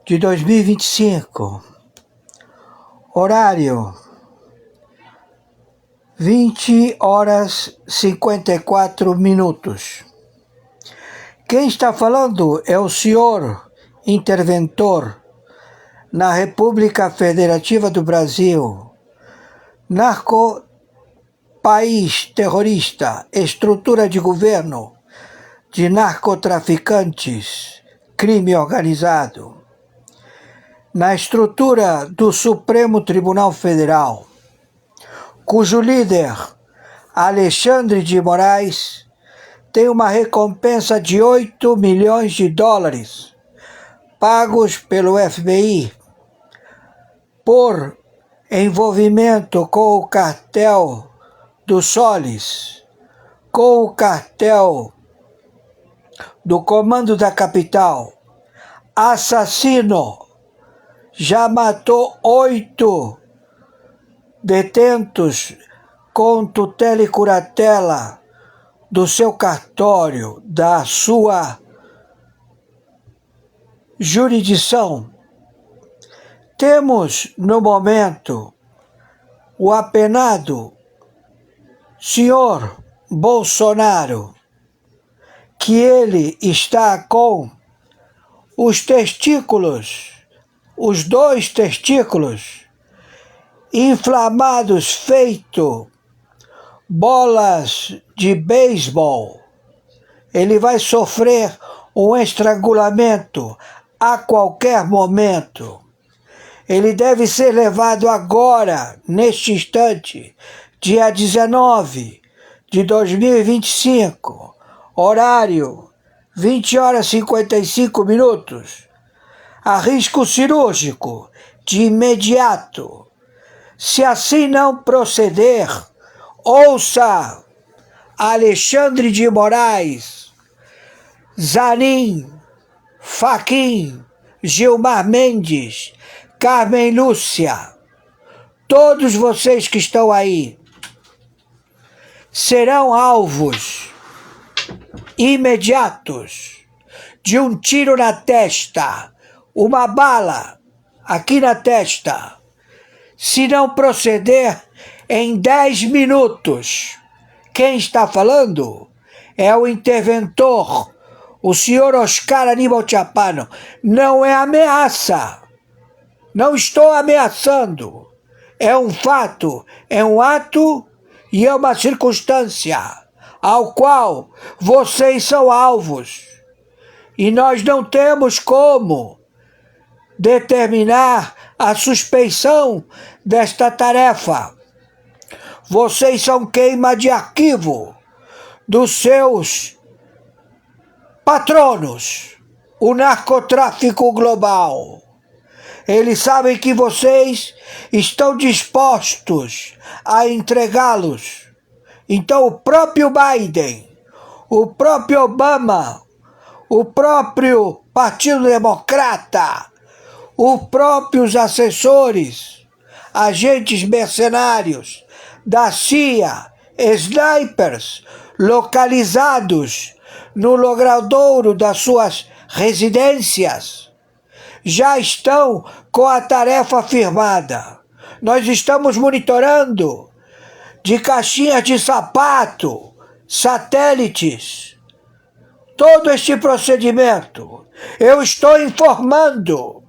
de 2025. Horário 20h54. Quem está falando é o senhor interventor na República Federativa do Brasil, país terrorista, estrutura de governo de narcotraficantes, crime organizado. Na estrutura do Supremo Tribunal Federal, cujo líder, Alexandre de Moraes, tem uma recompensa de 8 milhões de dólares pagos pelo FBI por envolvimento com o cartel do Solis, com o cartel do Comando da Capital, assassino, já matou 8 detentos com tutela e curatela do seu cartório, da sua jurisdição. Temos, no momento, o apenado senhor Bolsonaro, que ele está com os testículos, os 2 testículos, inflamados feito bolas de beisebol. Ele vai sofrer um estrangulamento a qualquer momento. Ele deve ser levado agora, neste instante, dia 19 de 2025, horário 20h55, a risco cirúrgico de imediato. Se assim não proceder, ouça Alexandre de Moraes, Zanin, Fachin, Gilmar Mendes, Carmen Lúcia, todos vocês que estão aí serão alvos imediatos de um tiro na testa, uma bala aqui na testa, se não proceder em 10 minutos. Quem está falando é o interventor, o senhor Oscar Aníbal Chapano. Não é ameaça, não estou ameaçando, é um fato, é um ato e é uma circunstância ao qual vocês são alvos. E nós não temos como determinar a suspeição desta tarefa. Vocês são queima de arquivo dos seus patronos, o narcotráfico global. Eles sabem que vocês estão dispostos a entregá-los. Então o próprio Biden, o próprio Obama, o próprio Partido Democrata, os próprios assessores, agentes mercenários da CIA, snipers localizados no logradouro das suas residências, já estão com a tarefa firmada. Nós estamos monitorando de caixinhas de sapato, satélites, todo este procedimento. Eu estou informando,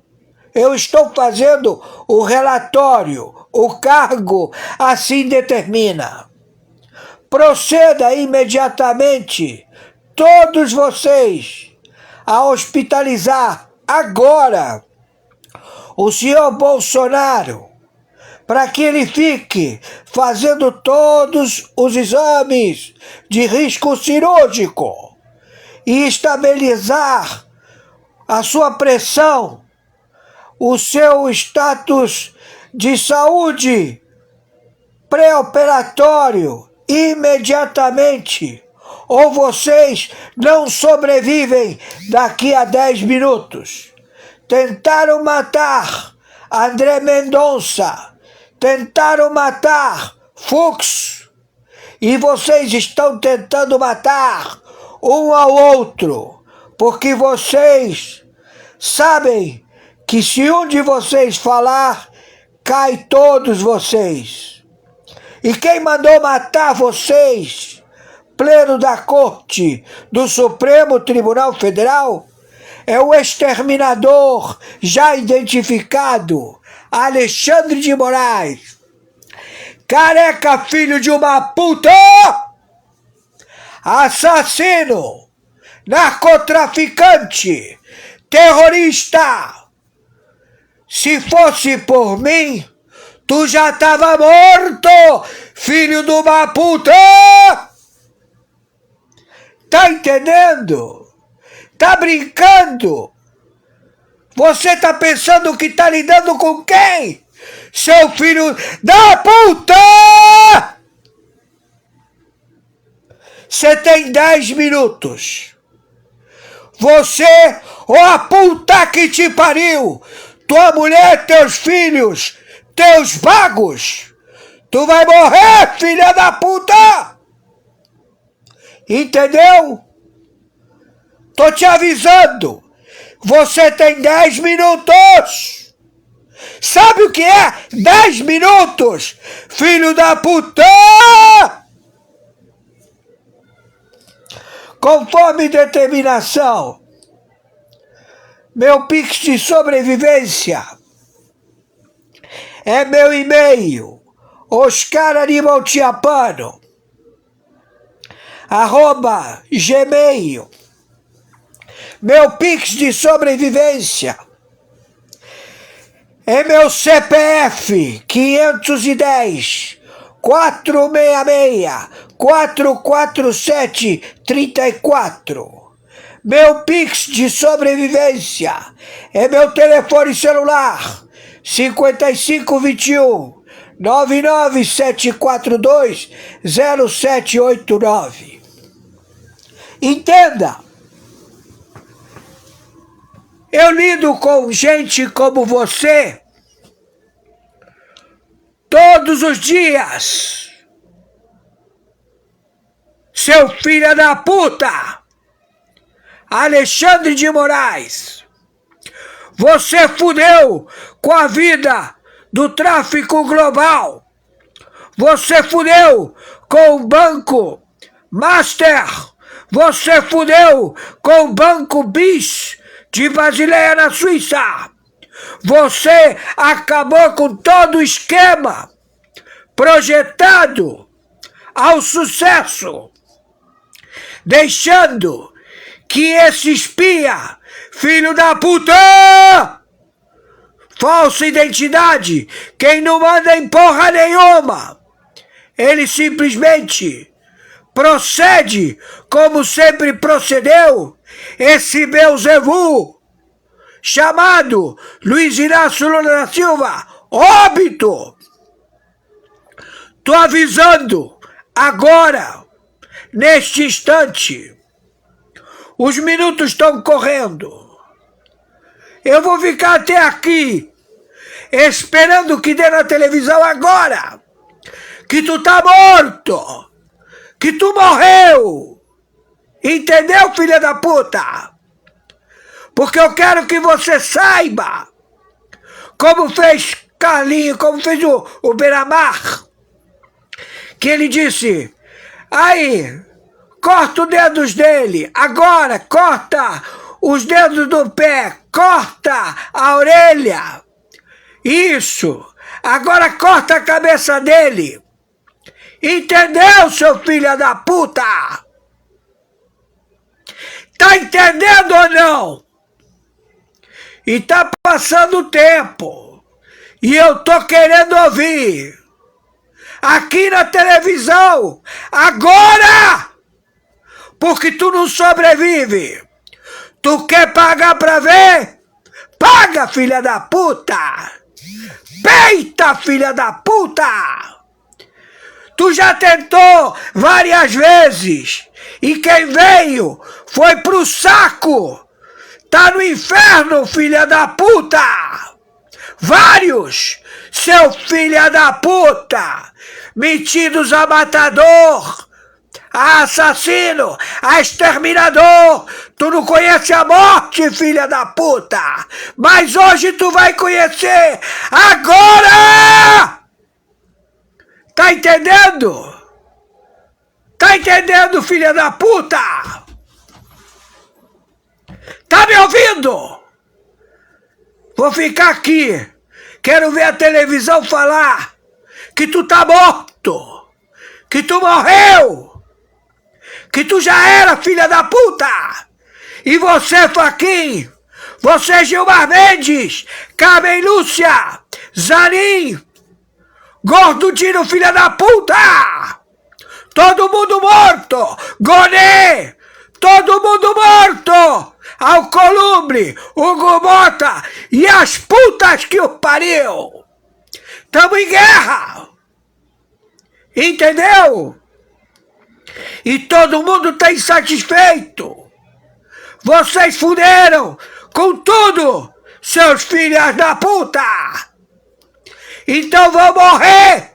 eu estou fazendo o relatório, o cargo assim determina. Proceda imediatamente, todos vocês, a hospitalizar agora o senhor Bolsonaro, para que ele fique fazendo todos os exames de risco cirúrgico e estabilizar a sua pressão, o seu status de saúde pré-operatório imediatamente, ou vocês não sobrevivem daqui a 10 minutos. Tentaram matar André Mendonça, tentaram matar Fux, e vocês estão tentando matar um ao outro, porque vocês sabem que se um de vocês falar, cai todos vocês. E quem mandou matar vocês, pleno da Corte do Supremo Tribunal Federal, é o exterminador já identificado, Alexandre de Moraes. Careca, filho de uma puta! Assassino! Narcotraficante! Terrorista! Se fosse por mim, tu já estava morto, filho de uma puta! Tá entendendo? Tá brincando? Você tá pensando que tá lidando com quem? Seu filho da puta! Você tem 10 minutos. Você, ou a puta que te pariu, tua mulher, teus filhos, teus vagos, tu vai morrer, filha da puta! Entendeu? Tô te avisando. Você tem 10 minutos. Sabe o que é 10 minutos, filho da puta? Conforme determinação, meu Pix de sobrevivência é meu e-mail, Oscar Aníbal Chapano, @gmail. Meu Pix de sobrevivência é meu CPF 510 466 447 34. Meu Pix de sobrevivência é meu telefone celular 5521 99742 0789. Entenda, eu lido com gente como você todos os dias. Seu filho da puta, Alexandre de Moraes, você fudeu com a vida do tráfico global. Você fudeu com o Banco Master. Você fudeu com o Banco BIS de Basileia, na Suíça. Você acabou com todo o esquema projetado ao sucesso, deixando que esse espia, filho da puta, falsa identidade, quem não manda em porra nenhuma, ele simplesmente procede como sempre procedeu, esse Beelzebub chamado Luiz Inácio Lula da Silva, óbito. Tô avisando agora, neste instante, os minutos estão correndo. Eu vou ficar até aqui, esperando que dê na televisão agora, que tu tá morto, que tu morreu. Entendeu, filha da puta? Porque eu quero que você saiba, como fez Carlinho, como fez o Beramar, que ele disse, aí, corta os dedos dele, agora corta os dedos do pé, corta a orelha, isso, agora corta a cabeça dele. Entendeu, seu filho da puta? Tá entendendo ou não? E tá passando o tempo, e eu tô querendo ouvir, aqui na televisão, agora! Porque tu não sobrevive. Tu quer pagar pra ver? Paga, filha da puta! Peita, filha da puta! Tu já tentou várias vezes, e quem veio foi pro saco! Tá no inferno, filha da puta! Vários, seu filha da puta! Metidos a matador, a assassino, a exterminador! Tu não conhece a morte, filha da puta! Mas hoje tu vai conhecer! Agora! Tá entendendo? Tá entendendo, filha da puta? Tá me ouvindo? Vou ficar aqui. Quero ver a televisão falar que tu tá morto, que tu morreu, que tu já era, filha da puta. E você, Faquin, você, Gilmar Mendes, Carmen Lúcia, Zanin, Gordo Dino, filha da puta! Todo mundo morto! Gonê! Todo mundo morto! Alcolumbre, Hugo Mota e as putas que o pariu! Tamo em guerra! Entendeu? E todo mundo tá insatisfeito! Vocês fuderam com tudo, seus filhos da puta! Então vão morrer!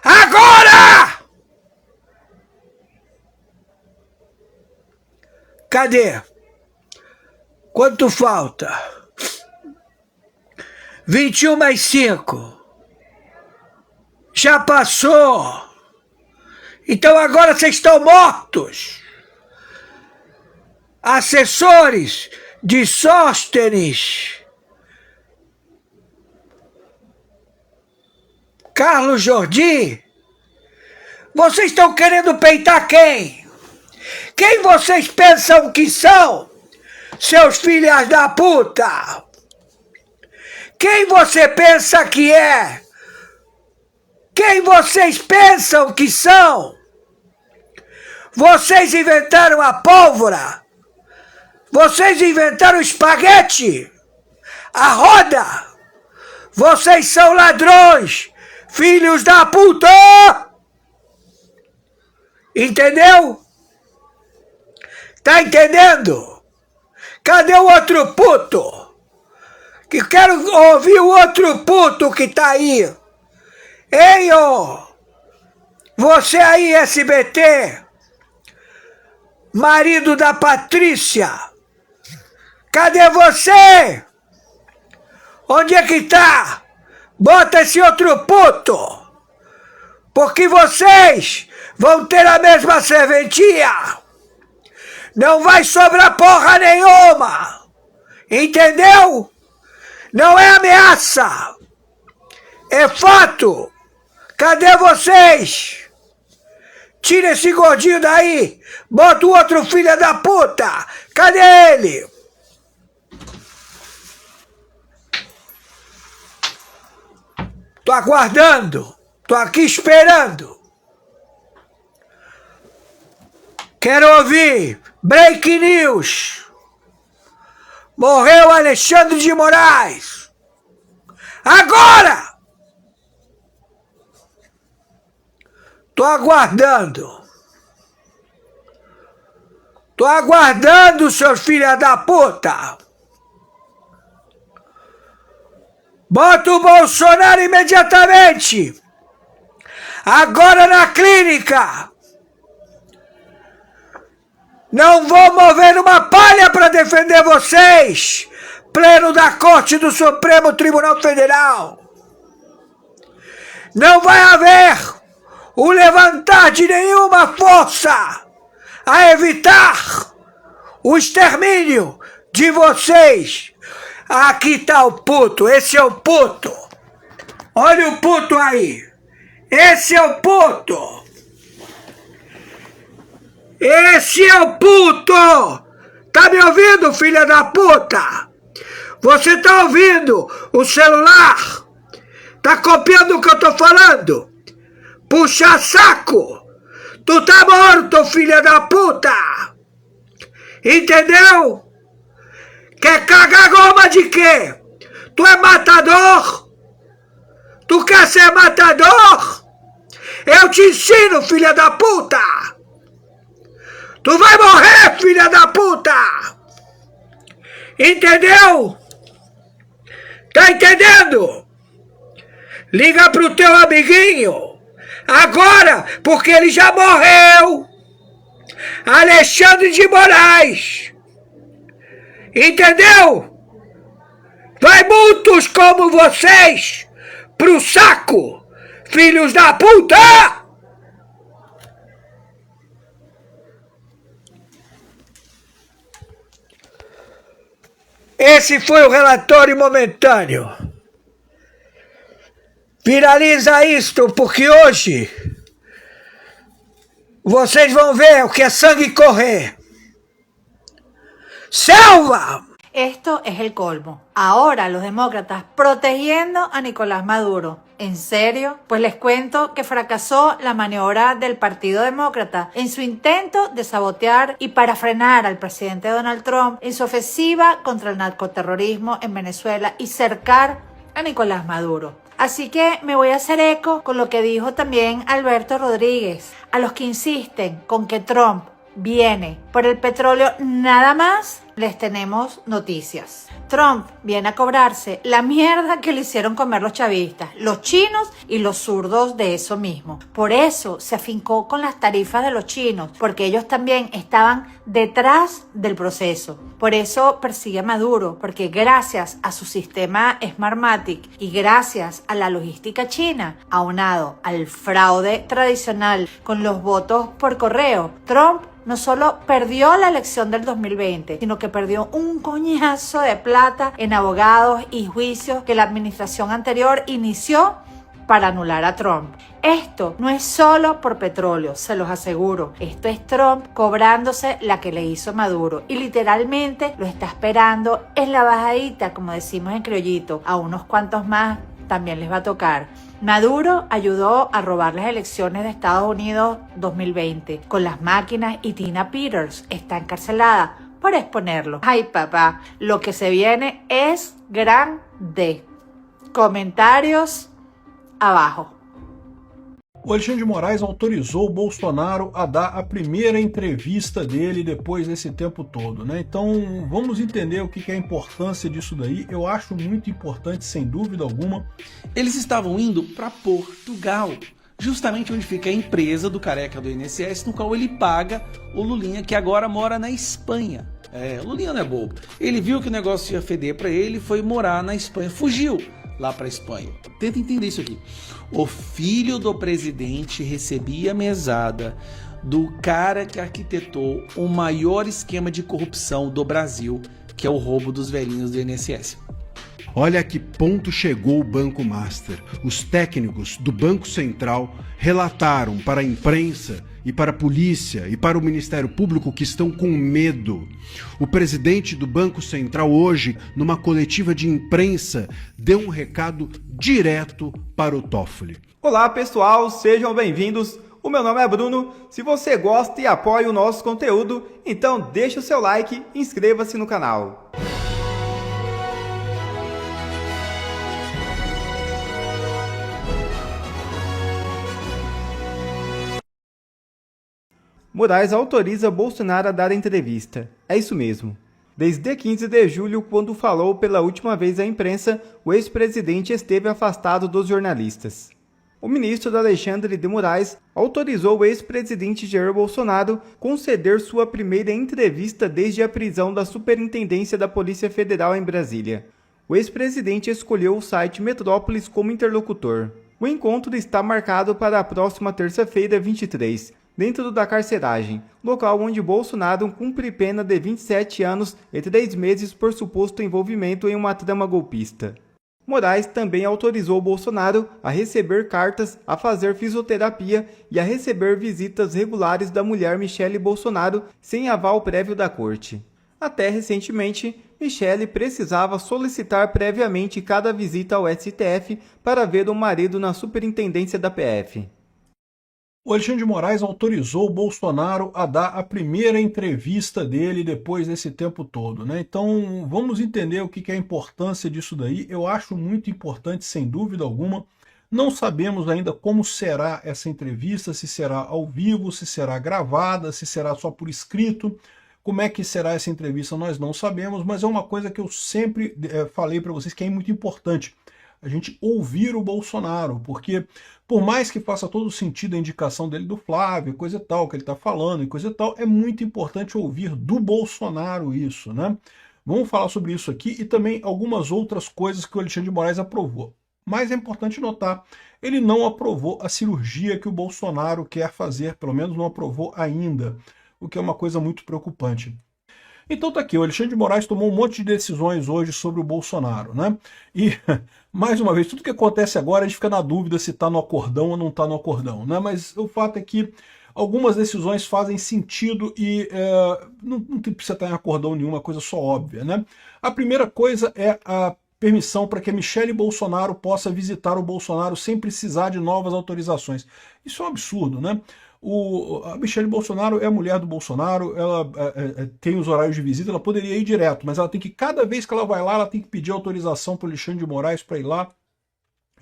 Agora! Cadê? Quanto falta? 21 mais 5. Já passou. Então agora vocês estão mortos. Assessores de Sóstenes, Carlos Jordi, vocês estão querendo peitar quem? Quem vocês pensam que são, seus filhos da puta? Quem você pensa que é? Quem vocês pensam que são? Vocês inventaram a pólvora? Vocês inventaram o espaguete? A roda? Vocês são ladrões, filhos da puta! Entendeu? Tá entendendo? Cadê o outro puto? Que quero ouvir o outro puto que tá aí. Ei, ó! Você aí, SBT, marido da Patrícia, cadê você? Onde é que tá? Bota esse outro puto, porque vocês vão ter a mesma serventia. Não vai sobrar porra nenhuma, entendeu? Não é ameaça, é fato. Cadê vocês? Tira esse gordinho daí, bota o outro filho da puta. Cadê ele? Tô aguardando, tô aqui esperando. Quero ouvir break news. Morreu Alexandre de Moraes. Agora! Tô aguardando. Tô aguardando, seus filhos da puta. Bota o Bolsonaro imediatamente. Agora na clínica. Não vou mover uma palha para defender vocês. Pleno da Corte do Supremo Tribunal Federal. Não vai haver o levantar de nenhuma força a evitar o extermínio de vocês. Aqui tá o puto, esse é o puto. Olha o puto aí. Esse é o puto. Esse é o puto. Tá me ouvindo, filha da puta? Você tá ouvindo o celular? Tá copiando o que eu tô falando? Puxa saco! Tu tá morto, filha da puta! Entendeu? Quer cagar goma de quê? Tu é matador? Tu quer ser matador? Eu te ensino, filha da puta! Tu vai morrer, filha da puta! Entendeu? Tá entendendo? Liga pro teu amiguinho. Agora, porque ele já morreu. Alexandre de Moraes. Entendeu? Vai muitos como vocês pro saco, filhos da puta! Esse foi o relatório momentâneo. Viraliza isto, porque hoje vocês vão ver o que é sangue correr. ¡Selva! Esto es el colmo. Ahora los demócratas protegiendo a Nicolás Maduro. ¿En serio? Pues les cuento que fracasó la maniobra del Partido Demócrata en su intento de sabotear y para frenar al presidente Donald Trump en su ofensiva contra el narcoterrorismo en Venezuela y cercar a Nicolás Maduro. Así que me voy a hacer eco con lo que dijo también Alberto Rodríguez. A los que insisten con que Trump viene por el petróleo nada más, les tenemos noticias. Trump viene a cobrarse la mierda que le hicieron comer los chavistas, los chinos y los zurdos de eso mismo. Por eso se afincó con las tarifas de los chinos, porque ellos también estaban detrás del proceso. Por eso persigue a Maduro, porque gracias a su sistema Smartmatic y gracias a la logística china, aunado al fraude tradicional con los votos por correo, Trump no solo perdió la elección del 2020, sino que perdió un coñazo de plata en abogados y juicios que la administración anterior inició para anular a Trump. Esto no es solo por petróleo, se los aseguro. Esto es Trump cobrándose la que le hizo Maduro y literalmente lo está esperando en la bajadita, como decimos en criollito. A unos cuantos más también les va a tocar. Maduro ayudó a robar las elecciones de Estados Unidos 2020 con las máquinas y Tina Peters está encarcelada por exponerlo. Ay papá, lo que se viene es grande. Comentarios abajo. O Alexandre de Moraes autorizou o Bolsonaro a dar a primeira entrevista dele depois desse tempo todo, né? Então vamos entender o que é a importância disso daí. Eu acho muito importante, sem dúvida alguma. Eles estavam indo para Portugal, justamente onde fica a empresa do careca do INSS, no qual ele paga o Lulinha, que agora mora na Espanha. O Lulinha não é bobo. Ele viu que o negócio ia feder para ele e foi morar na Espanha. Fugiu lá para a Espanha. Tenta entender isso aqui. O filho do presidente recebia mesada do cara que arquitetou o maior esquema de corrupção do Brasil, que é o roubo dos velhinhos do INSS. Olha a que ponto chegou o Banco Master. Os técnicos do Banco Central relataram para a imprensa e para a polícia e para o Ministério Público que estão com medo. O presidente do Banco Central hoje, numa coletiva de imprensa, deu um recado direto para o Toffoli. Olá pessoal, sejam bem-vindos. O meu nome é Bruno. Se você gosta e apoia o nosso conteúdo, então deixa o seu like e inscreva-se no canal. Moraes autoriza Bolsonaro a dar entrevista. É isso mesmo. Desde 15 de julho, quando falou pela última vez à imprensa, o ex-presidente esteve afastado dos jornalistas. O ministro Alexandre de Moraes autorizou o ex-presidente Jair Bolsonaro conceder sua primeira entrevista desde a prisão da Superintendência da Polícia Federal em Brasília. O ex-presidente escolheu o site Metrópolis como interlocutor. O encontro está marcado para a próxima terça-feira, 23, dentro da carceragem, local onde Bolsonaro cumpre pena de 27 anos e 3 meses por suposto envolvimento em uma trama golpista. Moraes também autorizou Bolsonaro a receber cartas, a fazer fisioterapia e a receber visitas regulares da mulher Michele Bolsonaro sem aval prévio da corte. Até recentemente, Michele precisava solicitar previamente cada visita ao STF para ver o marido na superintendência da PF. O Alexandre de Moraes autorizou o Bolsonaro a dar a primeira entrevista dele depois desse tempo todo, né? Então vamos entender o que é a importância disso daí. Eu acho muito importante, sem dúvida alguma. Não sabemos ainda como será essa entrevista, se será ao vivo, se será gravada, se será só por escrito. Como é que será essa entrevista nós não sabemos, mas é uma coisa que eu sempre falei para vocês que é muito importante. A gente ouvir o Bolsonaro, porque por mais que faça todo sentido a indicação dele do Flávio, coisa e tal, que ele está falando e coisa e tal, é muito importante ouvir do Bolsonaro isso, né? Vamos falar sobre isso aqui e também algumas outras coisas que o Alexandre de Moraes aprovou. Mas é importante notar, ele não aprovou a cirurgia que o Bolsonaro quer fazer, pelo menos não aprovou ainda, o que é uma coisa muito preocupante. Então tá aqui, o Alexandre de Moraes tomou um monte de decisões hoje sobre o Bolsonaro, né? E, mais uma vez, tudo que acontece agora a gente fica na dúvida se está no acordão ou não está no acordão, né? Mas o fato é que algumas decisões fazem sentido e não precisa estar em acordão nenhuma, coisa só óbvia, né? A primeira coisa é a permissão para que a Michele Bolsonaro possa visitar o Bolsonaro sem precisar de novas autorizações. Isso é um absurdo, né? A Michele Bolsonaro é a mulher do Bolsonaro, ela tem os horários de visita, ela poderia ir direto, mas ela tem que, cada vez que ela vai lá, ela tem que pedir autorização para o Alexandre de Moraes para ir lá.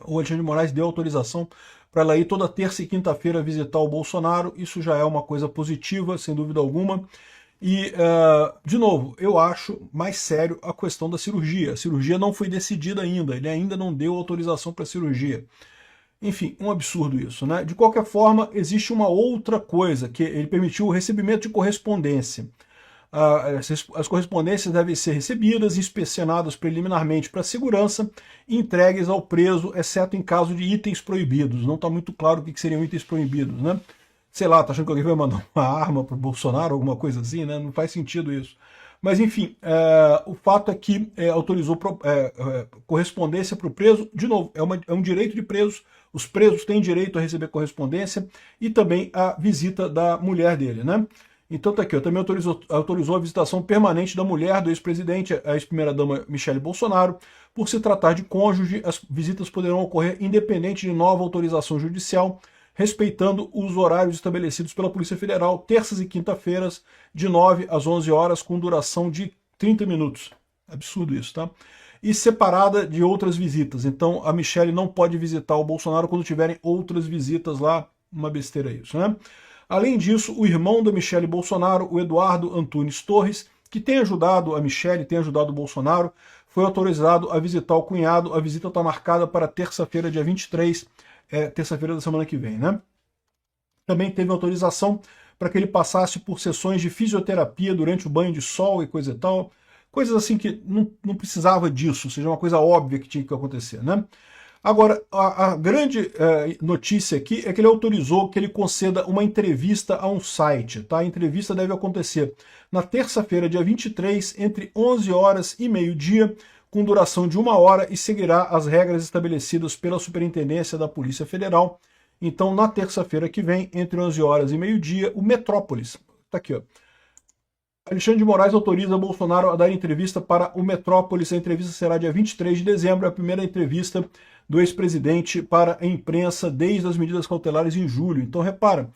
O Alexandre de Moraes deu autorização para ela ir toda terça e quinta-feira visitar o Bolsonaro, isso já é uma coisa positiva, sem dúvida alguma. E, de novo, eu acho mais sério a questão da cirurgia. A cirurgia não foi decidida ainda, ele ainda não deu autorização para a cirurgia. Enfim, um absurdo isso, né? De qualquer forma, existe uma outra coisa, que ele permitiu o recebimento de correspondência. As correspondências devem ser recebidas e inspecionadas preliminarmente para segurança e entregues ao preso, exceto em caso de itens proibidos. Não está muito claro o que seriam itens proibidos, né? Sei lá, tá achando que alguém vai mandar uma arma para o Bolsonaro, alguma coisa assim, né? Não faz sentido isso. Mas, enfim, o fato é que autorizou correspondência para o preso. De novo, é um direito de presos. Os presos têm direito a receber correspondência e também a visita da mulher dele, né? Então tá aqui, também autorizou a visitação permanente da mulher do ex-presidente, a ex-primeira-dama Michele Bolsonaro. Por se tratar de cônjuge, as visitas poderão ocorrer independente de nova autorização judicial, respeitando os horários estabelecidos pela Polícia Federal, terças e quinta-feiras, de 9 às 11 horas, com duração de 30 minutos. Absurdo isso, tá? E separada de outras visitas. Então a Michelle não pode visitar o Bolsonaro quando tiverem outras visitas lá. Uma besteira isso, né? Além disso, o irmão da Michelle Bolsonaro, o Eduardo Antunes Torres, que tem ajudado a Michelle, tem ajudado o Bolsonaro, foi autorizado a visitar o cunhado. A visita está marcada para terça-feira, dia 23, terça-feira da semana que vem, né? Também teve autorização para que ele passasse por sessões de fisioterapia durante o banho de sol e coisa e tal. Coisas assim que não precisava disso, ou seja, uma coisa óbvia que tinha que acontecer, né? Agora, a grande notícia aqui é que ele autorizou que ele conceda uma entrevista a um site, tá? A entrevista deve acontecer na terça-feira, dia 23, entre 11 horas e meio-dia, com duração de 1 hora e seguirá as regras estabelecidas pela Superintendência da Polícia Federal. Então, na terça-feira que vem, entre 11 horas e meio-dia, o Metrópolis, tá aqui, ó. Alexandre de Moraes autoriza Bolsonaro a dar entrevista para o Metrópolis. A entrevista será dia 23 de dezembro, a primeira entrevista do ex-presidente para a imprensa desde as medidas cautelares em julho. Então, repara,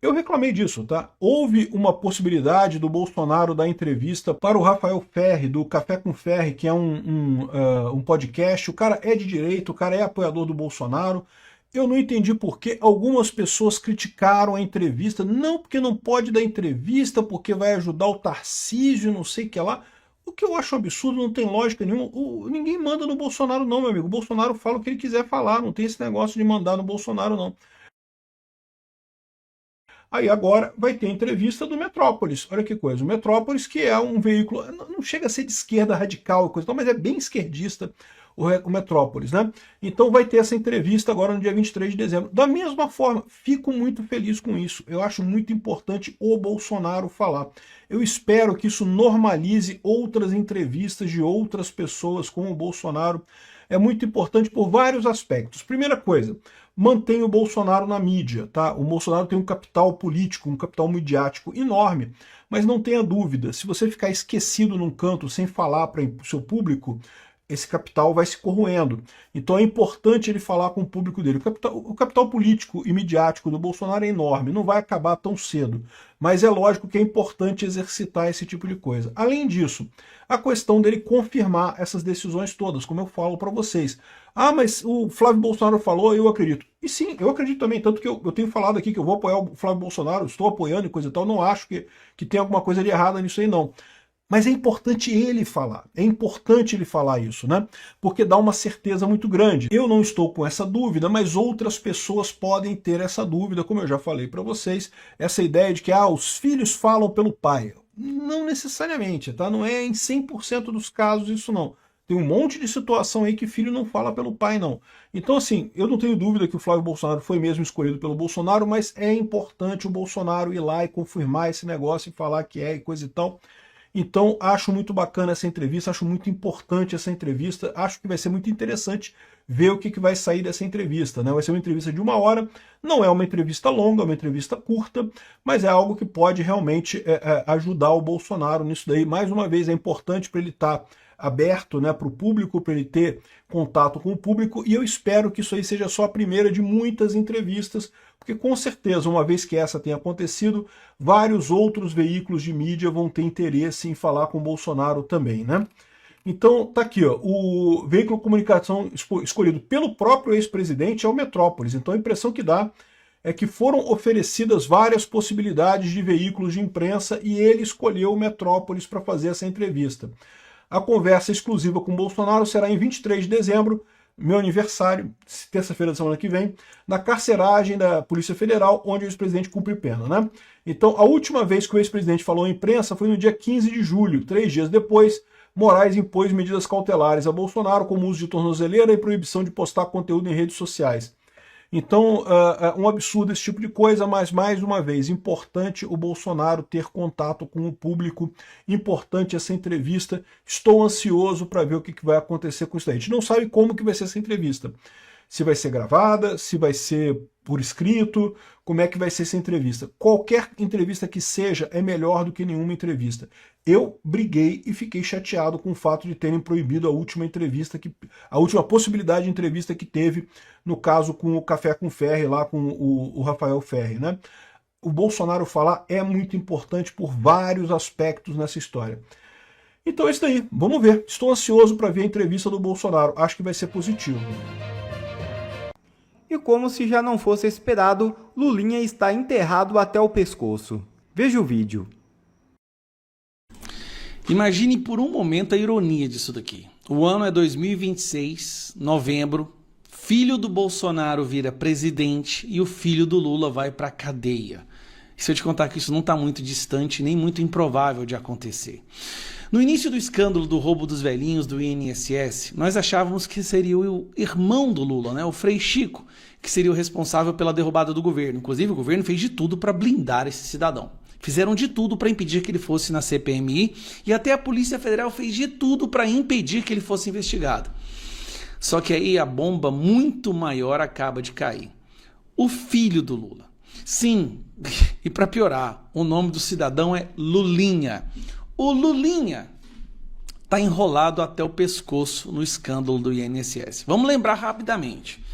eu reclamei disso, tá? Houve uma possibilidade do Bolsonaro dar entrevista para o Rafael Ferri, do Café com Ferri, que é um podcast. O cara é de direita, o cara é apoiador do Bolsonaro. Eu não entendi por que algumas pessoas criticaram a entrevista. Não, porque não pode dar entrevista, porque vai ajudar o Tarcísio, não sei o que lá. O que eu acho um absurdo, não tem lógica nenhuma. Ninguém manda no Bolsonaro não, meu amigo. O Bolsonaro fala o que ele quiser falar, não tem esse negócio de mandar no Bolsonaro não. Aí agora vai ter entrevista do Metrópolis. Olha que coisa. O Metrópolis, que é um veículo, não chega a ser de esquerda radical e coisa tal, mas é bem esquerdista o Metrópolis, né? Então vai ter essa entrevista agora no dia 23 de dezembro. Da mesma forma, fico muito feliz com isso. Eu acho muito importante o Bolsonaro falar. Eu espero que isso normalize outras entrevistas de outras pessoas com o Bolsonaro. É muito importante por vários aspectos. Primeira coisa, mantém o Bolsonaro na mídia, tá? O Bolsonaro tem um capital político, um capital midiático enorme, mas não tenha dúvida, se você ficar esquecido num canto sem falar para o seu público, esse capital vai se corroendo. Então é importante ele falar com o público dele. O capital político e midiático do Bolsonaro é enorme, não vai acabar tão cedo. Mas é lógico que é importante exercitar esse tipo de coisa. Além disso, a questão dele confirmar essas decisões todas, como eu falo para vocês. Ah, mas o Flávio Bolsonaro falou, eu acredito. E sim, eu acredito também, tanto que eu tenho falado aqui que eu vou apoiar o Flávio Bolsonaro, estou apoiando e coisa e tal, não acho que tem alguma coisa de errada nisso aí não. Mas é importante ele falar, isso, né? Porque dá uma certeza muito grande. Eu não estou com essa dúvida, mas outras pessoas podem ter essa dúvida, como eu já falei para vocês, essa ideia de que os filhos falam pelo pai. Não necessariamente, tá? Não é em 100% dos casos isso não. Tem um monte de situação aí que filho não fala pelo pai, não. Então, assim, eu não tenho dúvida que o Flávio Bolsonaro foi mesmo escolhido pelo Bolsonaro, mas é importante o Bolsonaro ir lá e confirmar esse negócio e falar que é e coisa e tal. Então, acho muito bacana essa entrevista, acho muito importante essa entrevista, acho que vai ser muito interessante ver o que vai sair dessa entrevista, né? Vai ser uma entrevista de 1 hora, não é uma entrevista longa, é uma entrevista curta, mas é algo que pode realmente ajudar o Bolsonaro nisso daí. Mais uma vez, é importante para ele estar aberto, né, para o público, para ele ter contato com o público, e eu espero que isso aí seja só a primeira de muitas entrevistas, porque com certeza, uma vez que essa tenha acontecido, vários outros veículos de mídia vão ter interesse em falar com o Bolsonaro também, né? Então, tá aqui, ó, o veículo de comunicação escolhido pelo próprio ex-presidente é o Metrópolis. Então a impressão que dá é que foram oferecidas várias possibilidades de veículos de imprensa e ele escolheu o Metrópolis para fazer essa entrevista. A conversa exclusiva com o Bolsonaro será em 23 de dezembro, meu aniversário, terça-feira da semana que vem, na carceragem da Polícia Federal, onde o ex-presidente cumpre pena, né? Então, a última vez que o ex-presidente falou à imprensa foi no dia 15 de julho. 3 dias depois, Moraes impôs medidas cautelares a Bolsonaro, como uso de tornozeleira e proibição de postar conteúdo em redes sociais. Então, um absurdo esse tipo de coisa, mas, mais uma vez, importante o Bolsonaro ter contato com o público, importante essa entrevista. Estou ansioso para ver o que vai acontecer com isso aí. A gente não sabe como que vai ser essa entrevista. Se vai ser gravada, se vai ser por escrito, como é que vai ser essa entrevista. Qualquer entrevista que seja é melhor do que nenhuma entrevista. Eu briguei e fiquei chateado com o fato de terem proibido a última entrevista, a última possibilidade de entrevista que teve, no caso com o Café com Ferri, lá com o Rafael Ferri, né? O Bolsonaro falar é muito importante por vários aspectos nessa história. Então é isso daí, vamos ver. Estou ansioso para ver a entrevista do Bolsonaro, acho que vai ser positivo. E como se já não fosse esperado, Lulinha está enterrado até o pescoço. Veja o vídeo. Imagine por um momento a ironia disso daqui. O ano é 2026, novembro, filho do Bolsonaro vira presidente e o filho do Lula vai para a cadeia. E se eu te contar que isso não está muito distante, nem muito improvável de acontecer. No início do escândalo do roubo dos velhinhos do INSS, nós achávamos que seria o irmão do Lula, né, o Frei Chico, que seria o responsável pela derrubada do governo. Inclusive, o governo fez de tudo para blindar esse cidadão. Fizeram de tudo para impedir que ele fosse na CPMI e até a Polícia Federal fez de tudo para impedir que ele fosse investigado. Só que aí a bomba muito maior acaba de cair. O filho do Lula. Sim, e para piorar, o nome do cidadão é Lulinha. O Lulinha está enrolado até o pescoço no escândalo do INSS. Vamos lembrar rapidamente.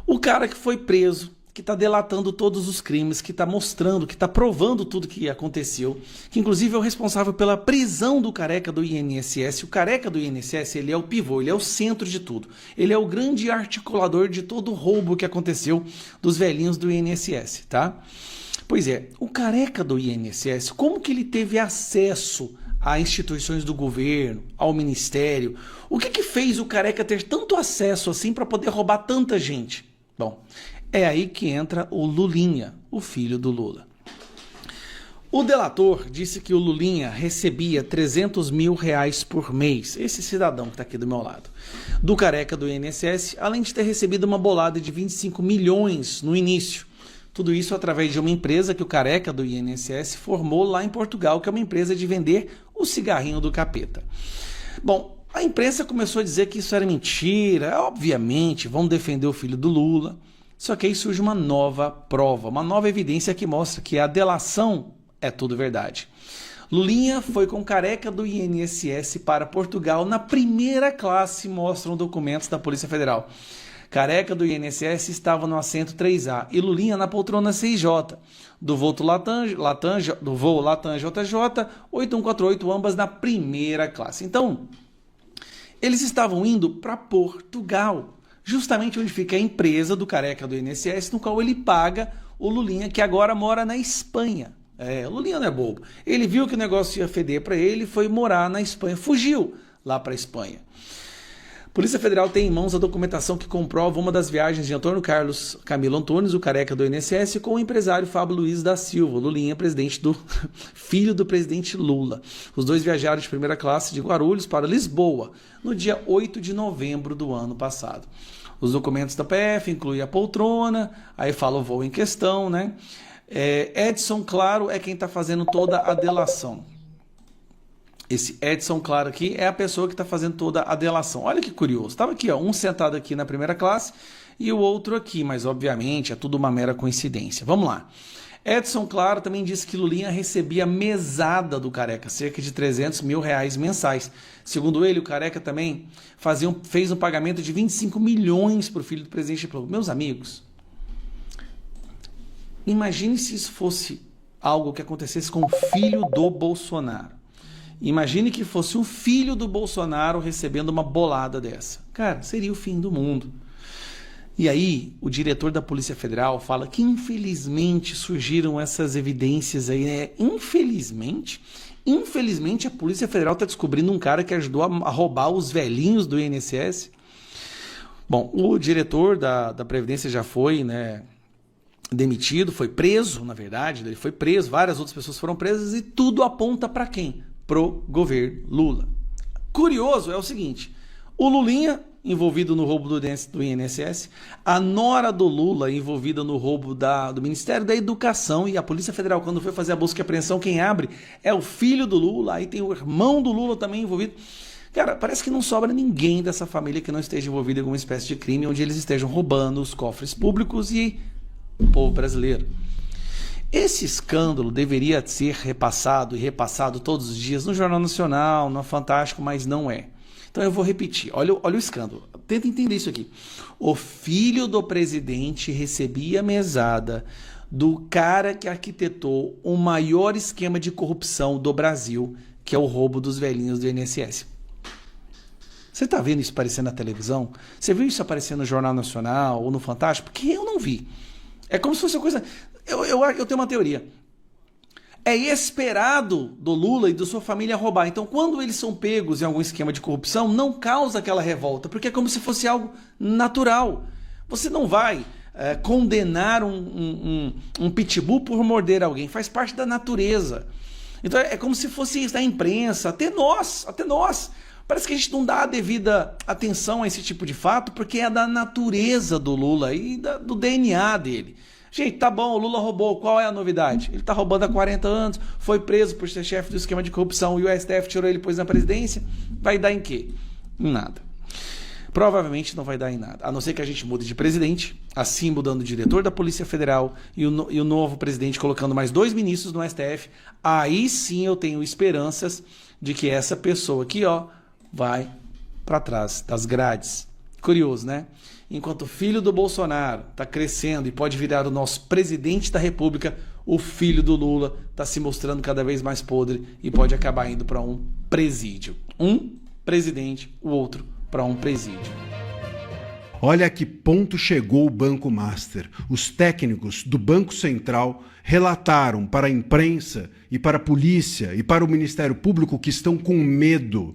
O cara que foi preso, que está delatando todos os crimes, que está mostrando, que está provando tudo que aconteceu, que inclusive é o responsável pela prisão do careca do INSS. O careca do INSS, ele é o pivô, ele é o centro de tudo. Ele é o grande articulador de todo o roubo que aconteceu dos velhinhos do INSS, tá? Pois é, o careca do INSS, como que ele teve acesso a instituições do governo, ao ministério? O que fez o careca ter tanto acesso assim para poder roubar tanta gente? Bom, é aí que entra o Lulinha, o filho do Lula. O delator disse que o Lulinha recebia 300 mil reais por mês, esse cidadão que está aqui do meu lado, do careca do INSS, além de ter recebido uma bolada de 25 milhões no início. Tudo isso através de uma empresa que o careca do INSS formou lá em Portugal, que é uma empresa de vender o cigarrinho do capeta. Bom, a imprensa começou a dizer que isso era mentira, obviamente, vão defender o filho do Lula. Só que aí surge uma nova prova, uma nova evidência que mostra que a delação é tudo verdade. Lulinha foi com careca do INSS para Portugal na primeira classe, mostram documentos da Polícia Federal. Careca do INSS estava no assento 3A e Lulinha na poltrona 6J, do voo Latam JJ 8148, ambas na primeira classe. Então, eles estavam indo para Portugal, justamente onde fica a empresa do careca do INSS, no qual ele paga o Lulinha, que agora mora na Espanha. O Lulinha não é bobo. Ele viu que o negócio ia feder para ele e foi morar na Espanha, fugiu lá para a Espanha. Polícia Federal tem em mãos a documentação que comprova uma das viagens de Antônio Carlos Camilo Antunes, o careca do INSS, com o empresário Fábio Luiz da Silva, Lulinha, filho do presidente Lula. Os dois viajaram de primeira classe de Guarulhos para Lisboa, no dia 8 de novembro do ano passado. Os documentos da PF incluem a poltrona, aí fala o voo em questão, né? Edson Claro é quem está fazendo toda a delação. Esse Edson Claro aqui é a pessoa que está fazendo toda a delação. Olha que curioso. Estava aqui, ó, um sentado aqui na primeira classe e o outro aqui, mas obviamente é tudo uma mera coincidência. Vamos lá. Edson Claro também disse que Lulinha recebia mesada do careca, cerca de 300 mil reais mensais. Segundo ele, o careca também fez um pagamento de 25 milhões para o filho do presidente Lula. Meus amigos, imagine se isso fosse algo que acontecesse com o filho do Bolsonaro. Imagine que fosse um filho do Bolsonaro recebendo uma bolada dessa. Cara, seria o fim do mundo. E aí, o diretor da Polícia Federal fala que infelizmente surgiram essas evidências aí, né? Infelizmente a Polícia Federal está descobrindo um cara que ajudou a roubar os velhinhos do INSS. Bom, o diretor da Previdência já foi, né, demitido, foi preso, na verdade, ele foi preso, várias outras pessoas foram presas e tudo aponta para quem? Pro governo Lula. Curioso é o seguinte, o Lulinha envolvido no roubo do INSS, a nora do Lula envolvida no roubo do Ministério da Educação, e a Polícia Federal, quando foi fazer a busca e apreensão, quem abre é o filho do Lula, aí tem o irmão do Lula também envolvido. Cara, parece que não sobra ninguém dessa família que não esteja envolvido em alguma espécie de crime onde eles estejam roubando os cofres públicos e o povo brasileiro. Esse escândalo deveria ser repassado e repassado todos os dias no Jornal Nacional, no Fantástico, mas não é. Então eu vou repetir, olha o escândalo, tenta entender isso aqui. O filho do presidente recebia mesada do cara que arquitetou o maior esquema de corrupção do Brasil, que é o roubo dos velhinhos do INSS. Você tá vendo isso aparecer na televisão? Você viu isso aparecer no Jornal Nacional ou no Fantástico? Porque eu não vi. É como se fosse uma coisa... Eu tenho uma teoria. É esperado do Lula e da sua família roubar. Então, quando eles são pegos em algum esquema de corrupção, não causa aquela revolta, porque é como se fosse algo natural. Você não vai condenar um pitbull por morder alguém. Faz parte da natureza. Então, é como se fosse isso da imprensa. Até nós. Parece que a gente não dá a devida atenção a esse tipo de fato, porque é da natureza do Lula e do DNA dele. Gente, tá bom, o Lula roubou, qual é a novidade? Ele tá roubando há 40 anos, foi preso por ser chefe do esquema de corrupção e o STF tirou ele e pôs na presidência. Vai dar em quê? Em nada. Provavelmente não vai dar em nada, a não ser que a gente mude de presidente, assim mudando o diretor da Polícia Federal e o novo presidente colocando mais 2 ministros no STF. Aí sim eu tenho esperanças de que essa pessoa aqui, ó, vai para trás das grades. Curioso, né? Enquanto o filho do Bolsonaro está crescendo e pode virar o nosso presidente da República, o filho do Lula está se mostrando cada vez mais podre e pode acabar indo para um presídio. Um presidente, o outro para um presídio. Olha a que ponto chegou o Banco Master. Os técnicos do Banco Central relataram para a imprensa e para a polícia e para o Ministério Público que estão com medo.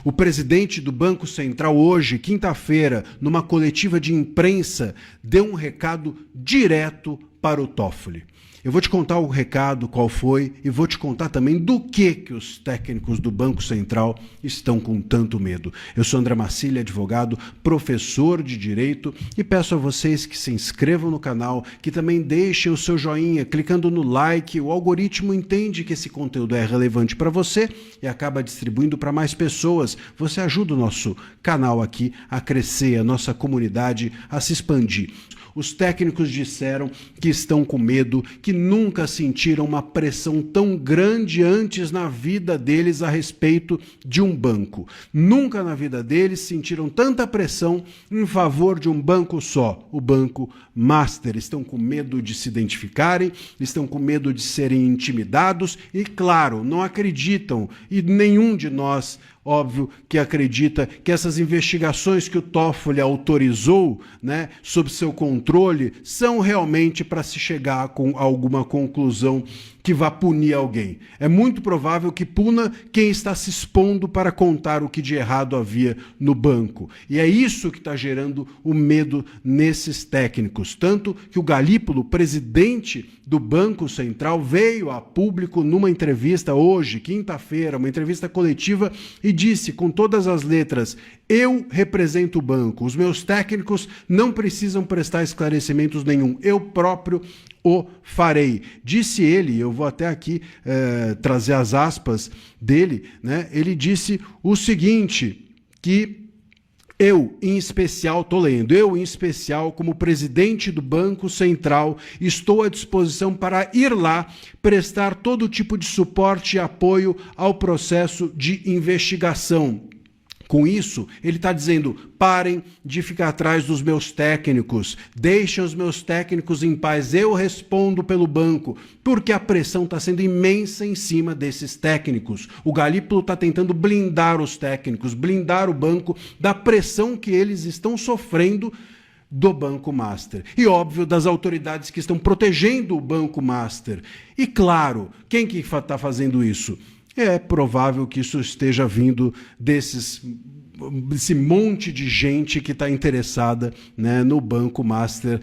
O presidente do Banco Central hoje, quinta-feira, numa coletiva de imprensa, deu um recado direto para o Toffoli. Eu vou te contar o recado, qual foi, e vou te contar também do que os técnicos do Banco Central estão com tanto medo. Eu sou André Marcilli, advogado, professor de Direito, e peço a vocês que se inscrevam no canal, que também deixem o seu joinha, clicando no like. O algoritmo entende que esse conteúdo é relevante para você e acaba distribuindo para mais pessoas. Você ajuda o nosso canal aqui a crescer, a nossa comunidade a se expandir. Os técnicos disseram que estão com medo, que nunca sentiram uma pressão tão grande antes na vida deles a respeito de um banco. Nunca na vida deles sentiram tanta pressão em favor de um banco só, o Banco Master. Estão com medo de se identificarem, estão com medo de serem intimidados e, claro, não acreditam, e nenhum de nós, óbvio, que acredita que essas investigações que o Toffoli autorizou, né, sob seu controle, são realmente para se chegar com alguma conclusão que vá punir alguém. É muito provável que puna quem está se expondo para contar o que de errado havia no banco. E é isso que está gerando o medo nesses técnicos. Tanto que o Galípolo, presidente do Banco Central, veio a público numa entrevista hoje, quinta-feira, uma entrevista coletiva, e disse com todas as letras: eu represento o banco, os meus técnicos não precisam prestar esclarecimentos nenhum, eu próprio o farei. Disse ele, eu vou até aqui trazer as aspas dele, né? Ele disse o seguinte, que eu, em especial, estou lendo, eu, em especial, como presidente do Banco Central, estou à disposição para ir lá prestar todo tipo de suporte e apoio ao processo de investigação. Com isso, ele está dizendo: parem de ficar atrás dos meus técnicos, deixem os meus técnicos em paz, eu respondo pelo banco, porque a pressão está sendo imensa em cima desses técnicos. O Galípolo está tentando blindar os técnicos, blindar o banco da pressão que eles estão sofrendo do Banco Master. E, óbvio, das autoridades que estão protegendo o Banco Master. E, claro, quem que está fazendo isso? É provável que isso esteja vindo desse monte de gente que está interessada, né, no Banco Master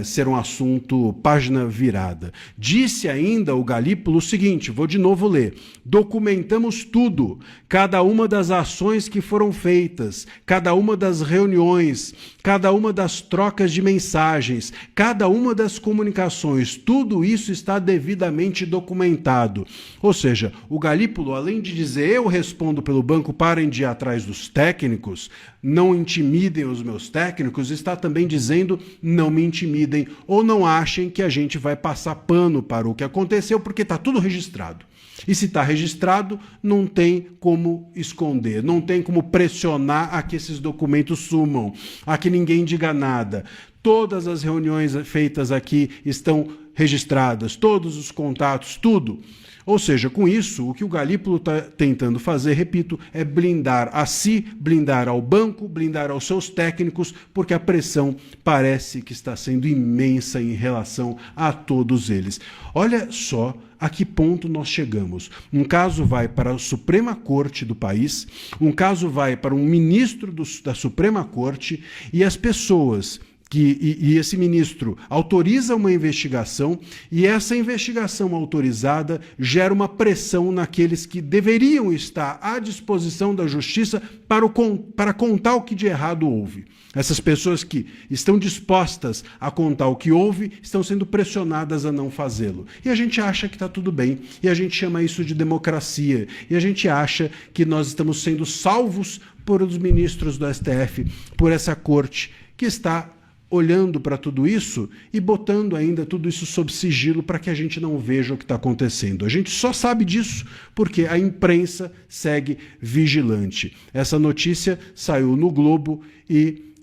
ser um assunto página virada. Disse ainda o Galípolo o seguinte, vou de novo ler: documentamos tudo, cada uma das ações que foram feitas, cada uma das reuniões, cada uma das trocas de mensagens, cada uma das comunicações, tudo isso está devidamente documentado. Ou seja, o Galípolo, além de dizer eu respondo pelo banco, parem de ir atrás dos técnicos, não intimidem os meus técnicos, está também dizendo não me intimidem ou não achem que a gente vai passar pano para o que aconteceu, porque está tudo registrado. E se está registrado, não tem como esconder, não tem como pressionar a que esses documentos sumam, a que ninguém diga nada. Todas as reuniões feitas aqui estão registradas, todos os contatos, tudo. Ou seja, com isso, o que o Galípolo está tentando fazer, repito, é blindar a si, blindar ao banco, blindar aos seus técnicos, porque a pressão parece que está sendo imensa em relação a todos eles. Olha só a que ponto nós chegamos. Um caso vai para a Suprema Corte do país, um caso vai para um ministro da Suprema Corte, e as pessoas... E esse ministro autoriza uma investigação, e essa investigação autorizada gera uma pressão naqueles que deveriam estar à disposição da justiça para contar o que de errado houve. Essas pessoas que estão dispostas a contar o que houve estão sendo pressionadas a não fazê-lo. E a gente acha que está tudo bem, e a gente chama isso de democracia, e a gente acha que nós estamos sendo salvos por os ministros do STF, por essa corte que está olhando para tudo isso e botando ainda tudo isso sob sigilo para que a gente não veja o que está acontecendo. A gente só sabe disso porque a imprensa segue vigilante. Essa notícia saiu no Globo e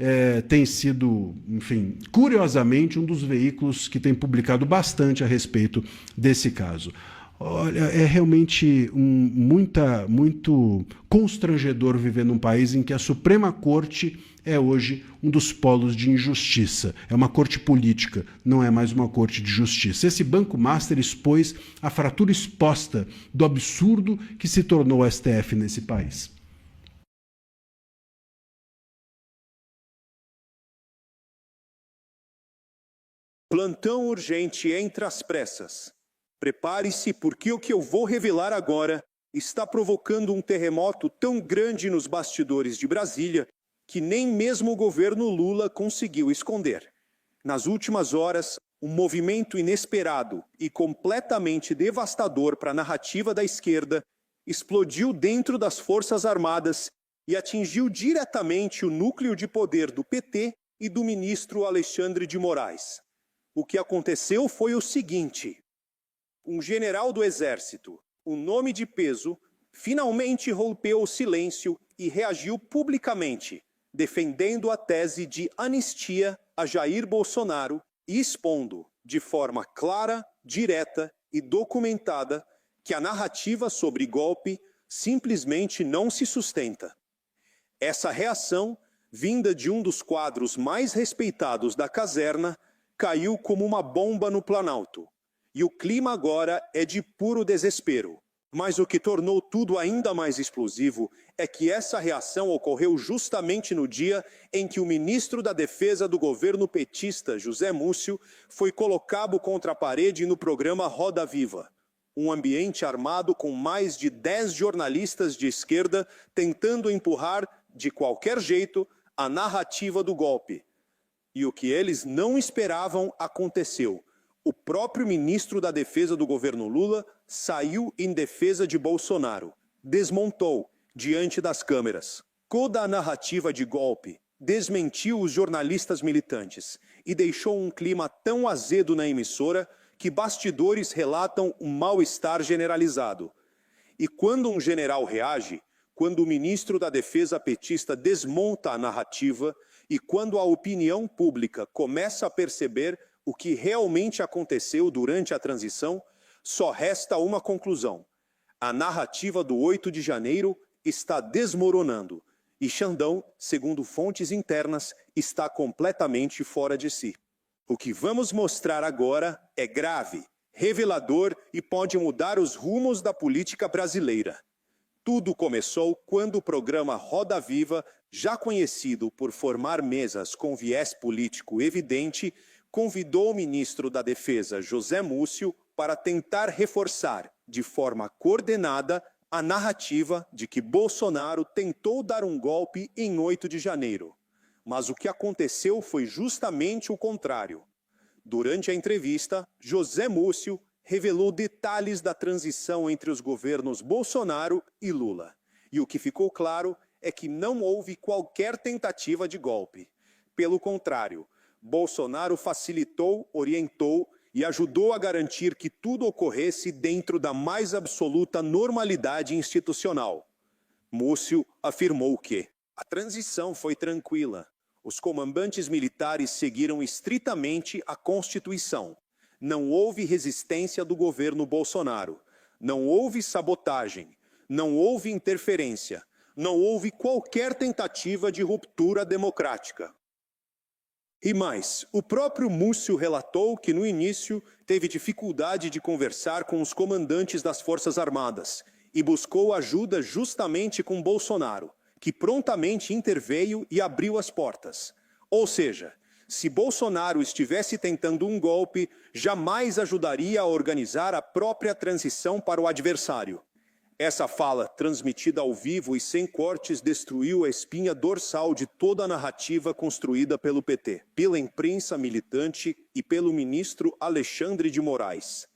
tem sido, enfim, curiosamente, um dos veículos que tem publicado bastante a respeito desse caso. Olha, é realmente muito constrangedor viver num país em que a Suprema Corte é hoje um dos polos de injustiça. É uma corte política, não é mais uma corte de justiça. Esse Banco Master expôs a fratura exposta do absurdo que se tornou o STF nesse país. Plantão urgente entre as pressas. Prepare-se, porque o que eu vou revelar agora está provocando um terremoto tão grande nos bastidores de Brasília que nem mesmo o governo Lula conseguiu esconder. Nas últimas horas, um movimento inesperado e completamente devastador para a narrativa da esquerda explodiu dentro das Forças Armadas e atingiu diretamente o núcleo de poder do PT e do ministro Alexandre de Moraes. O que aconteceu foi o seguinte: um general do Exército, um nome de peso, finalmente rompeu o silêncio e reagiu publicamente, defendendo a tese de anistia a Jair Bolsonaro e expondo, de forma clara, direta e documentada, que a narrativa sobre golpe simplesmente não se sustenta. Essa reação, vinda de um dos quadros mais respeitados da caserna, caiu como uma bomba no Planalto. E o clima agora é de puro desespero. Mas o que tornou tudo ainda mais explosivo é que essa reação ocorreu justamente no dia em que o ministro da Defesa do governo petista, José Múcio, foi colocado contra a parede no programa Roda Viva. Um ambiente armado com mais de 10 jornalistas de esquerda tentando empurrar, de qualquer jeito, a narrativa do golpe. E o que eles não esperavam aconteceu. O próprio ministro da Defesa do governo Lula saiu em defesa de Bolsonaro, desmontou diante das câmeras toda a narrativa de golpe, desmentiu os jornalistas militantes e deixou um clima tão azedo na emissora que bastidores relatam um mal-estar generalizado. E quando um general reage, quando o ministro da Defesa petista desmonta a narrativa e quando a opinião pública começa a perceber o que realmente aconteceu durante a transição, só resta uma conclusão: a narrativa do 8 de janeiro está desmoronando e Xandão, segundo fontes internas, está completamente fora de si. O que vamos mostrar agora é grave, revelador e pode mudar os rumos da política brasileira. Tudo começou quando o programa Roda Viva, já conhecido por formar mesas com viés político evidente, convidou o ministro da Defesa, José Múcio, para tentar reforçar, de forma coordenada, a narrativa de que Bolsonaro tentou dar um golpe em 8 de janeiro. Mas o que aconteceu foi justamente o contrário. Durante a entrevista, José Múcio revelou detalhes da transição entre os governos Bolsonaro e Lula. E o que ficou claro é que não houve qualquer tentativa de golpe. Pelo contrário, Bolsonaro facilitou, orientou e ajudou a garantir que tudo ocorresse dentro da mais absoluta normalidade institucional. Múcio afirmou que a transição foi tranquila. Os comandantes militares seguiram estritamente a Constituição. Não houve resistência do governo Bolsonaro. Não houve sabotagem, não houve interferência, não houve qualquer tentativa de ruptura democrática. E mais, o próprio Múcio relatou que no início teve dificuldade de conversar com os comandantes das Forças Armadas e buscou ajuda justamente com Bolsonaro, que prontamente interveio e abriu as portas. Ou seja, se Bolsonaro estivesse tentando um golpe, jamais ajudaria a organizar a própria transição para o adversário. Essa fala, transmitida ao vivo e sem cortes, destruiu a espinha dorsal de toda a narrativa construída pelo PT, pela imprensa militante e pelo ministro Alexandre de Moraes.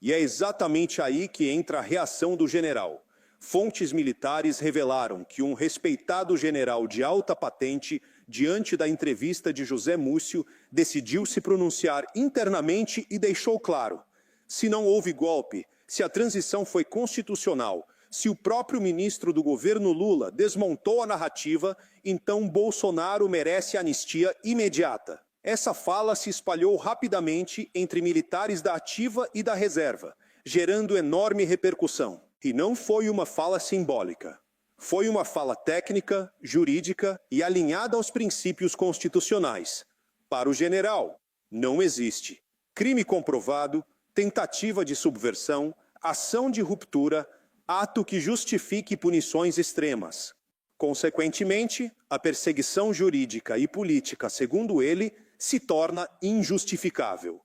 E é exatamente aí que entra a reação do general. Fontes militares revelaram que um respeitado general de alta patente, diante da entrevista de José Múcio, decidiu se pronunciar internamente e deixou claro: se não houve golpe, se a transição foi constitucional, se o próprio ministro do governo Lula desmontou a narrativa, então Bolsonaro merece anistia imediata. Essa fala se espalhou rapidamente entre militares da ativa e da reserva, gerando enorme repercussão. E não foi uma fala simbólica. Foi uma fala técnica, jurídica e alinhada aos princípios constitucionais. Para o general, não existe crime comprovado, tentativa de subversão, ação de ruptura, ato que justifique punições extremas. Consequentemente, a perseguição jurídica e política, segundo ele, se torna injustificável.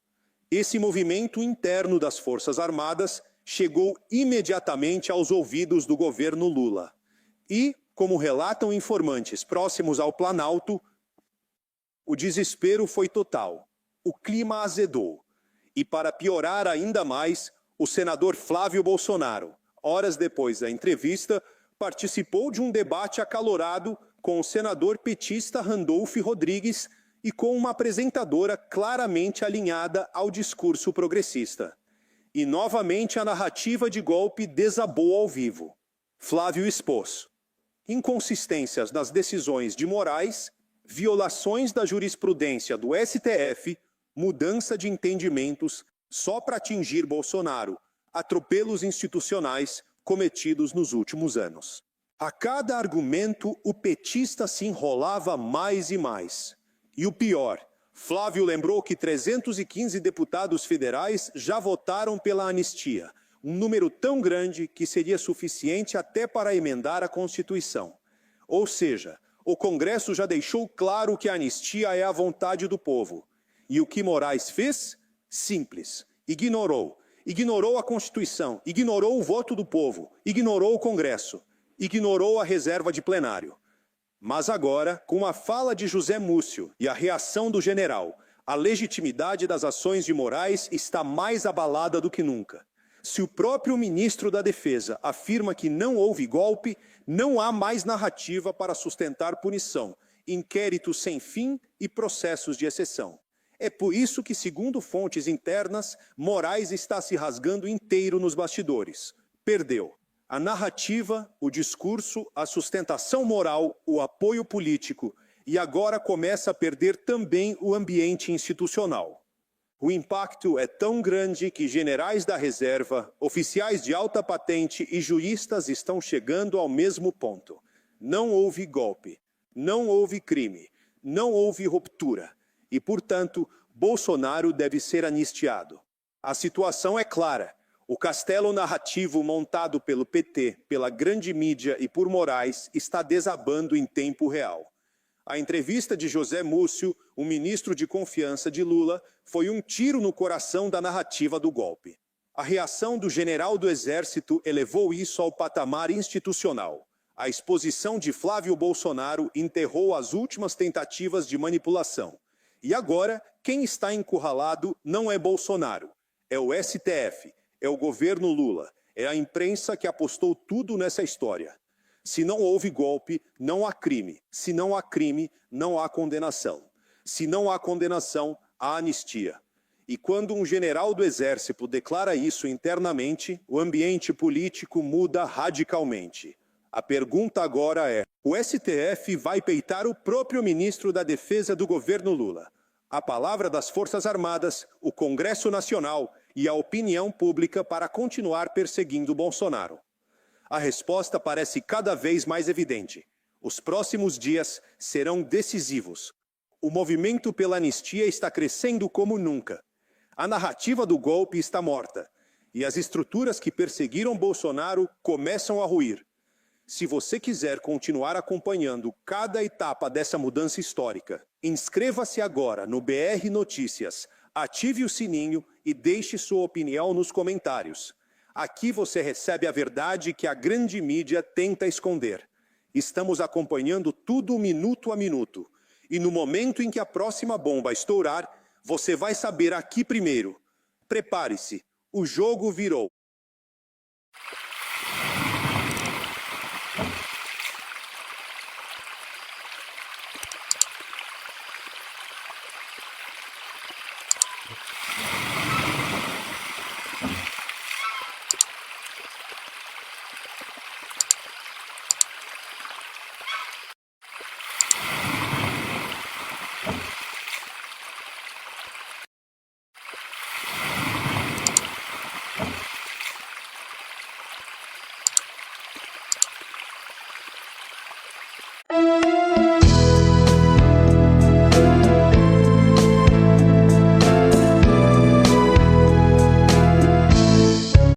Esse movimento interno das Forças Armadas chegou imediatamente aos ouvidos do governo Lula. E, como relatam informantes próximos ao Planalto, o desespero foi total. O clima azedou. E, para piorar ainda mais, o senador Flávio Bolsonaro, horas depois da entrevista, participou de um debate acalorado com o senador petista Randolph Rodrigues e com uma apresentadora claramente alinhada ao discurso progressista. E novamente a narrativa de golpe desabou ao vivo. Flávio expôs inconsistências nas decisões de Moraes, violações da jurisprudência do STF, mudança de entendimentos só para atingir Bolsonaro, atropelos institucionais cometidos nos últimos anos. A cada argumento, o petista se enrolava mais e mais. E o pior, Flávio lembrou que 315 deputados federais já votaram pela anistia, um número tão grande que seria suficiente até para emendar a Constituição. Ou seja, o Congresso já deixou claro que a anistia é a vontade do povo. E o que Moraes fez? Simples. Ignorou. Ignorou a Constituição, ignorou o voto do povo, ignorou o Congresso, ignorou a reserva de plenário. Mas agora, com a fala de José Múcio e a reação do general, a legitimidade das ações de Moraes está mais abalada do que nunca. Se o próprio ministro da Defesa afirma que não houve golpe, não há mais narrativa para sustentar punição, inquéritos sem fim e processos de exceção. É por isso que, segundo fontes internas, Moraes está se rasgando inteiro nos bastidores. Perdeu a narrativa, o discurso, a sustentação moral, o apoio político e agora começa a perder também o ambiente institucional. O impacto é tão grande que generais da reserva, oficiais de alta patente e juristas estão chegando ao mesmo ponto. Não houve golpe, não houve crime, não houve ruptura. E, portanto, Bolsonaro deve ser anistiado. A situação é clara. O castelo narrativo montado pelo PT, pela grande mídia e por Moraes está desabando em tempo real. A entrevista de José Múcio, o ministro de confiança de Lula, foi um tiro no coração da narrativa do golpe. A reação do general do Exército elevou isso ao patamar institucional. A exposição de Flávio Bolsonaro enterrou as últimas tentativas de manipulação. E agora, quem está encurralado não é Bolsonaro, é o STF, é o governo Lula, é a imprensa que apostou tudo nessa história. Se não houve golpe, não há crime. Se não há crime, não há condenação. Se não há condenação, há anistia. E quando um general do Exército declara isso internamente, o ambiente político muda radicalmente. A pergunta agora é: o STF vai peitar o próprio ministro da Defesa do governo Lula? A palavra das Forças Armadas, o Congresso Nacional e a opinião pública para continuar perseguindo Bolsonaro? A resposta parece cada vez mais evidente. Os próximos dias serão decisivos. O movimento pela anistia está crescendo como nunca. A narrativa do golpe está morta e as estruturas que perseguiram Bolsonaro começam a ruir. Se você quiser continuar acompanhando cada etapa dessa mudança histórica, inscreva-se agora no BR Notícias, ative o sininho e deixe sua opinião nos comentários. Aqui você recebe a verdade que a grande mídia tenta esconder. Estamos acompanhando tudo minuto a minuto. E no momento em que a próxima bomba estourar, você vai saber aqui primeiro. Prepare-se, o jogo virou.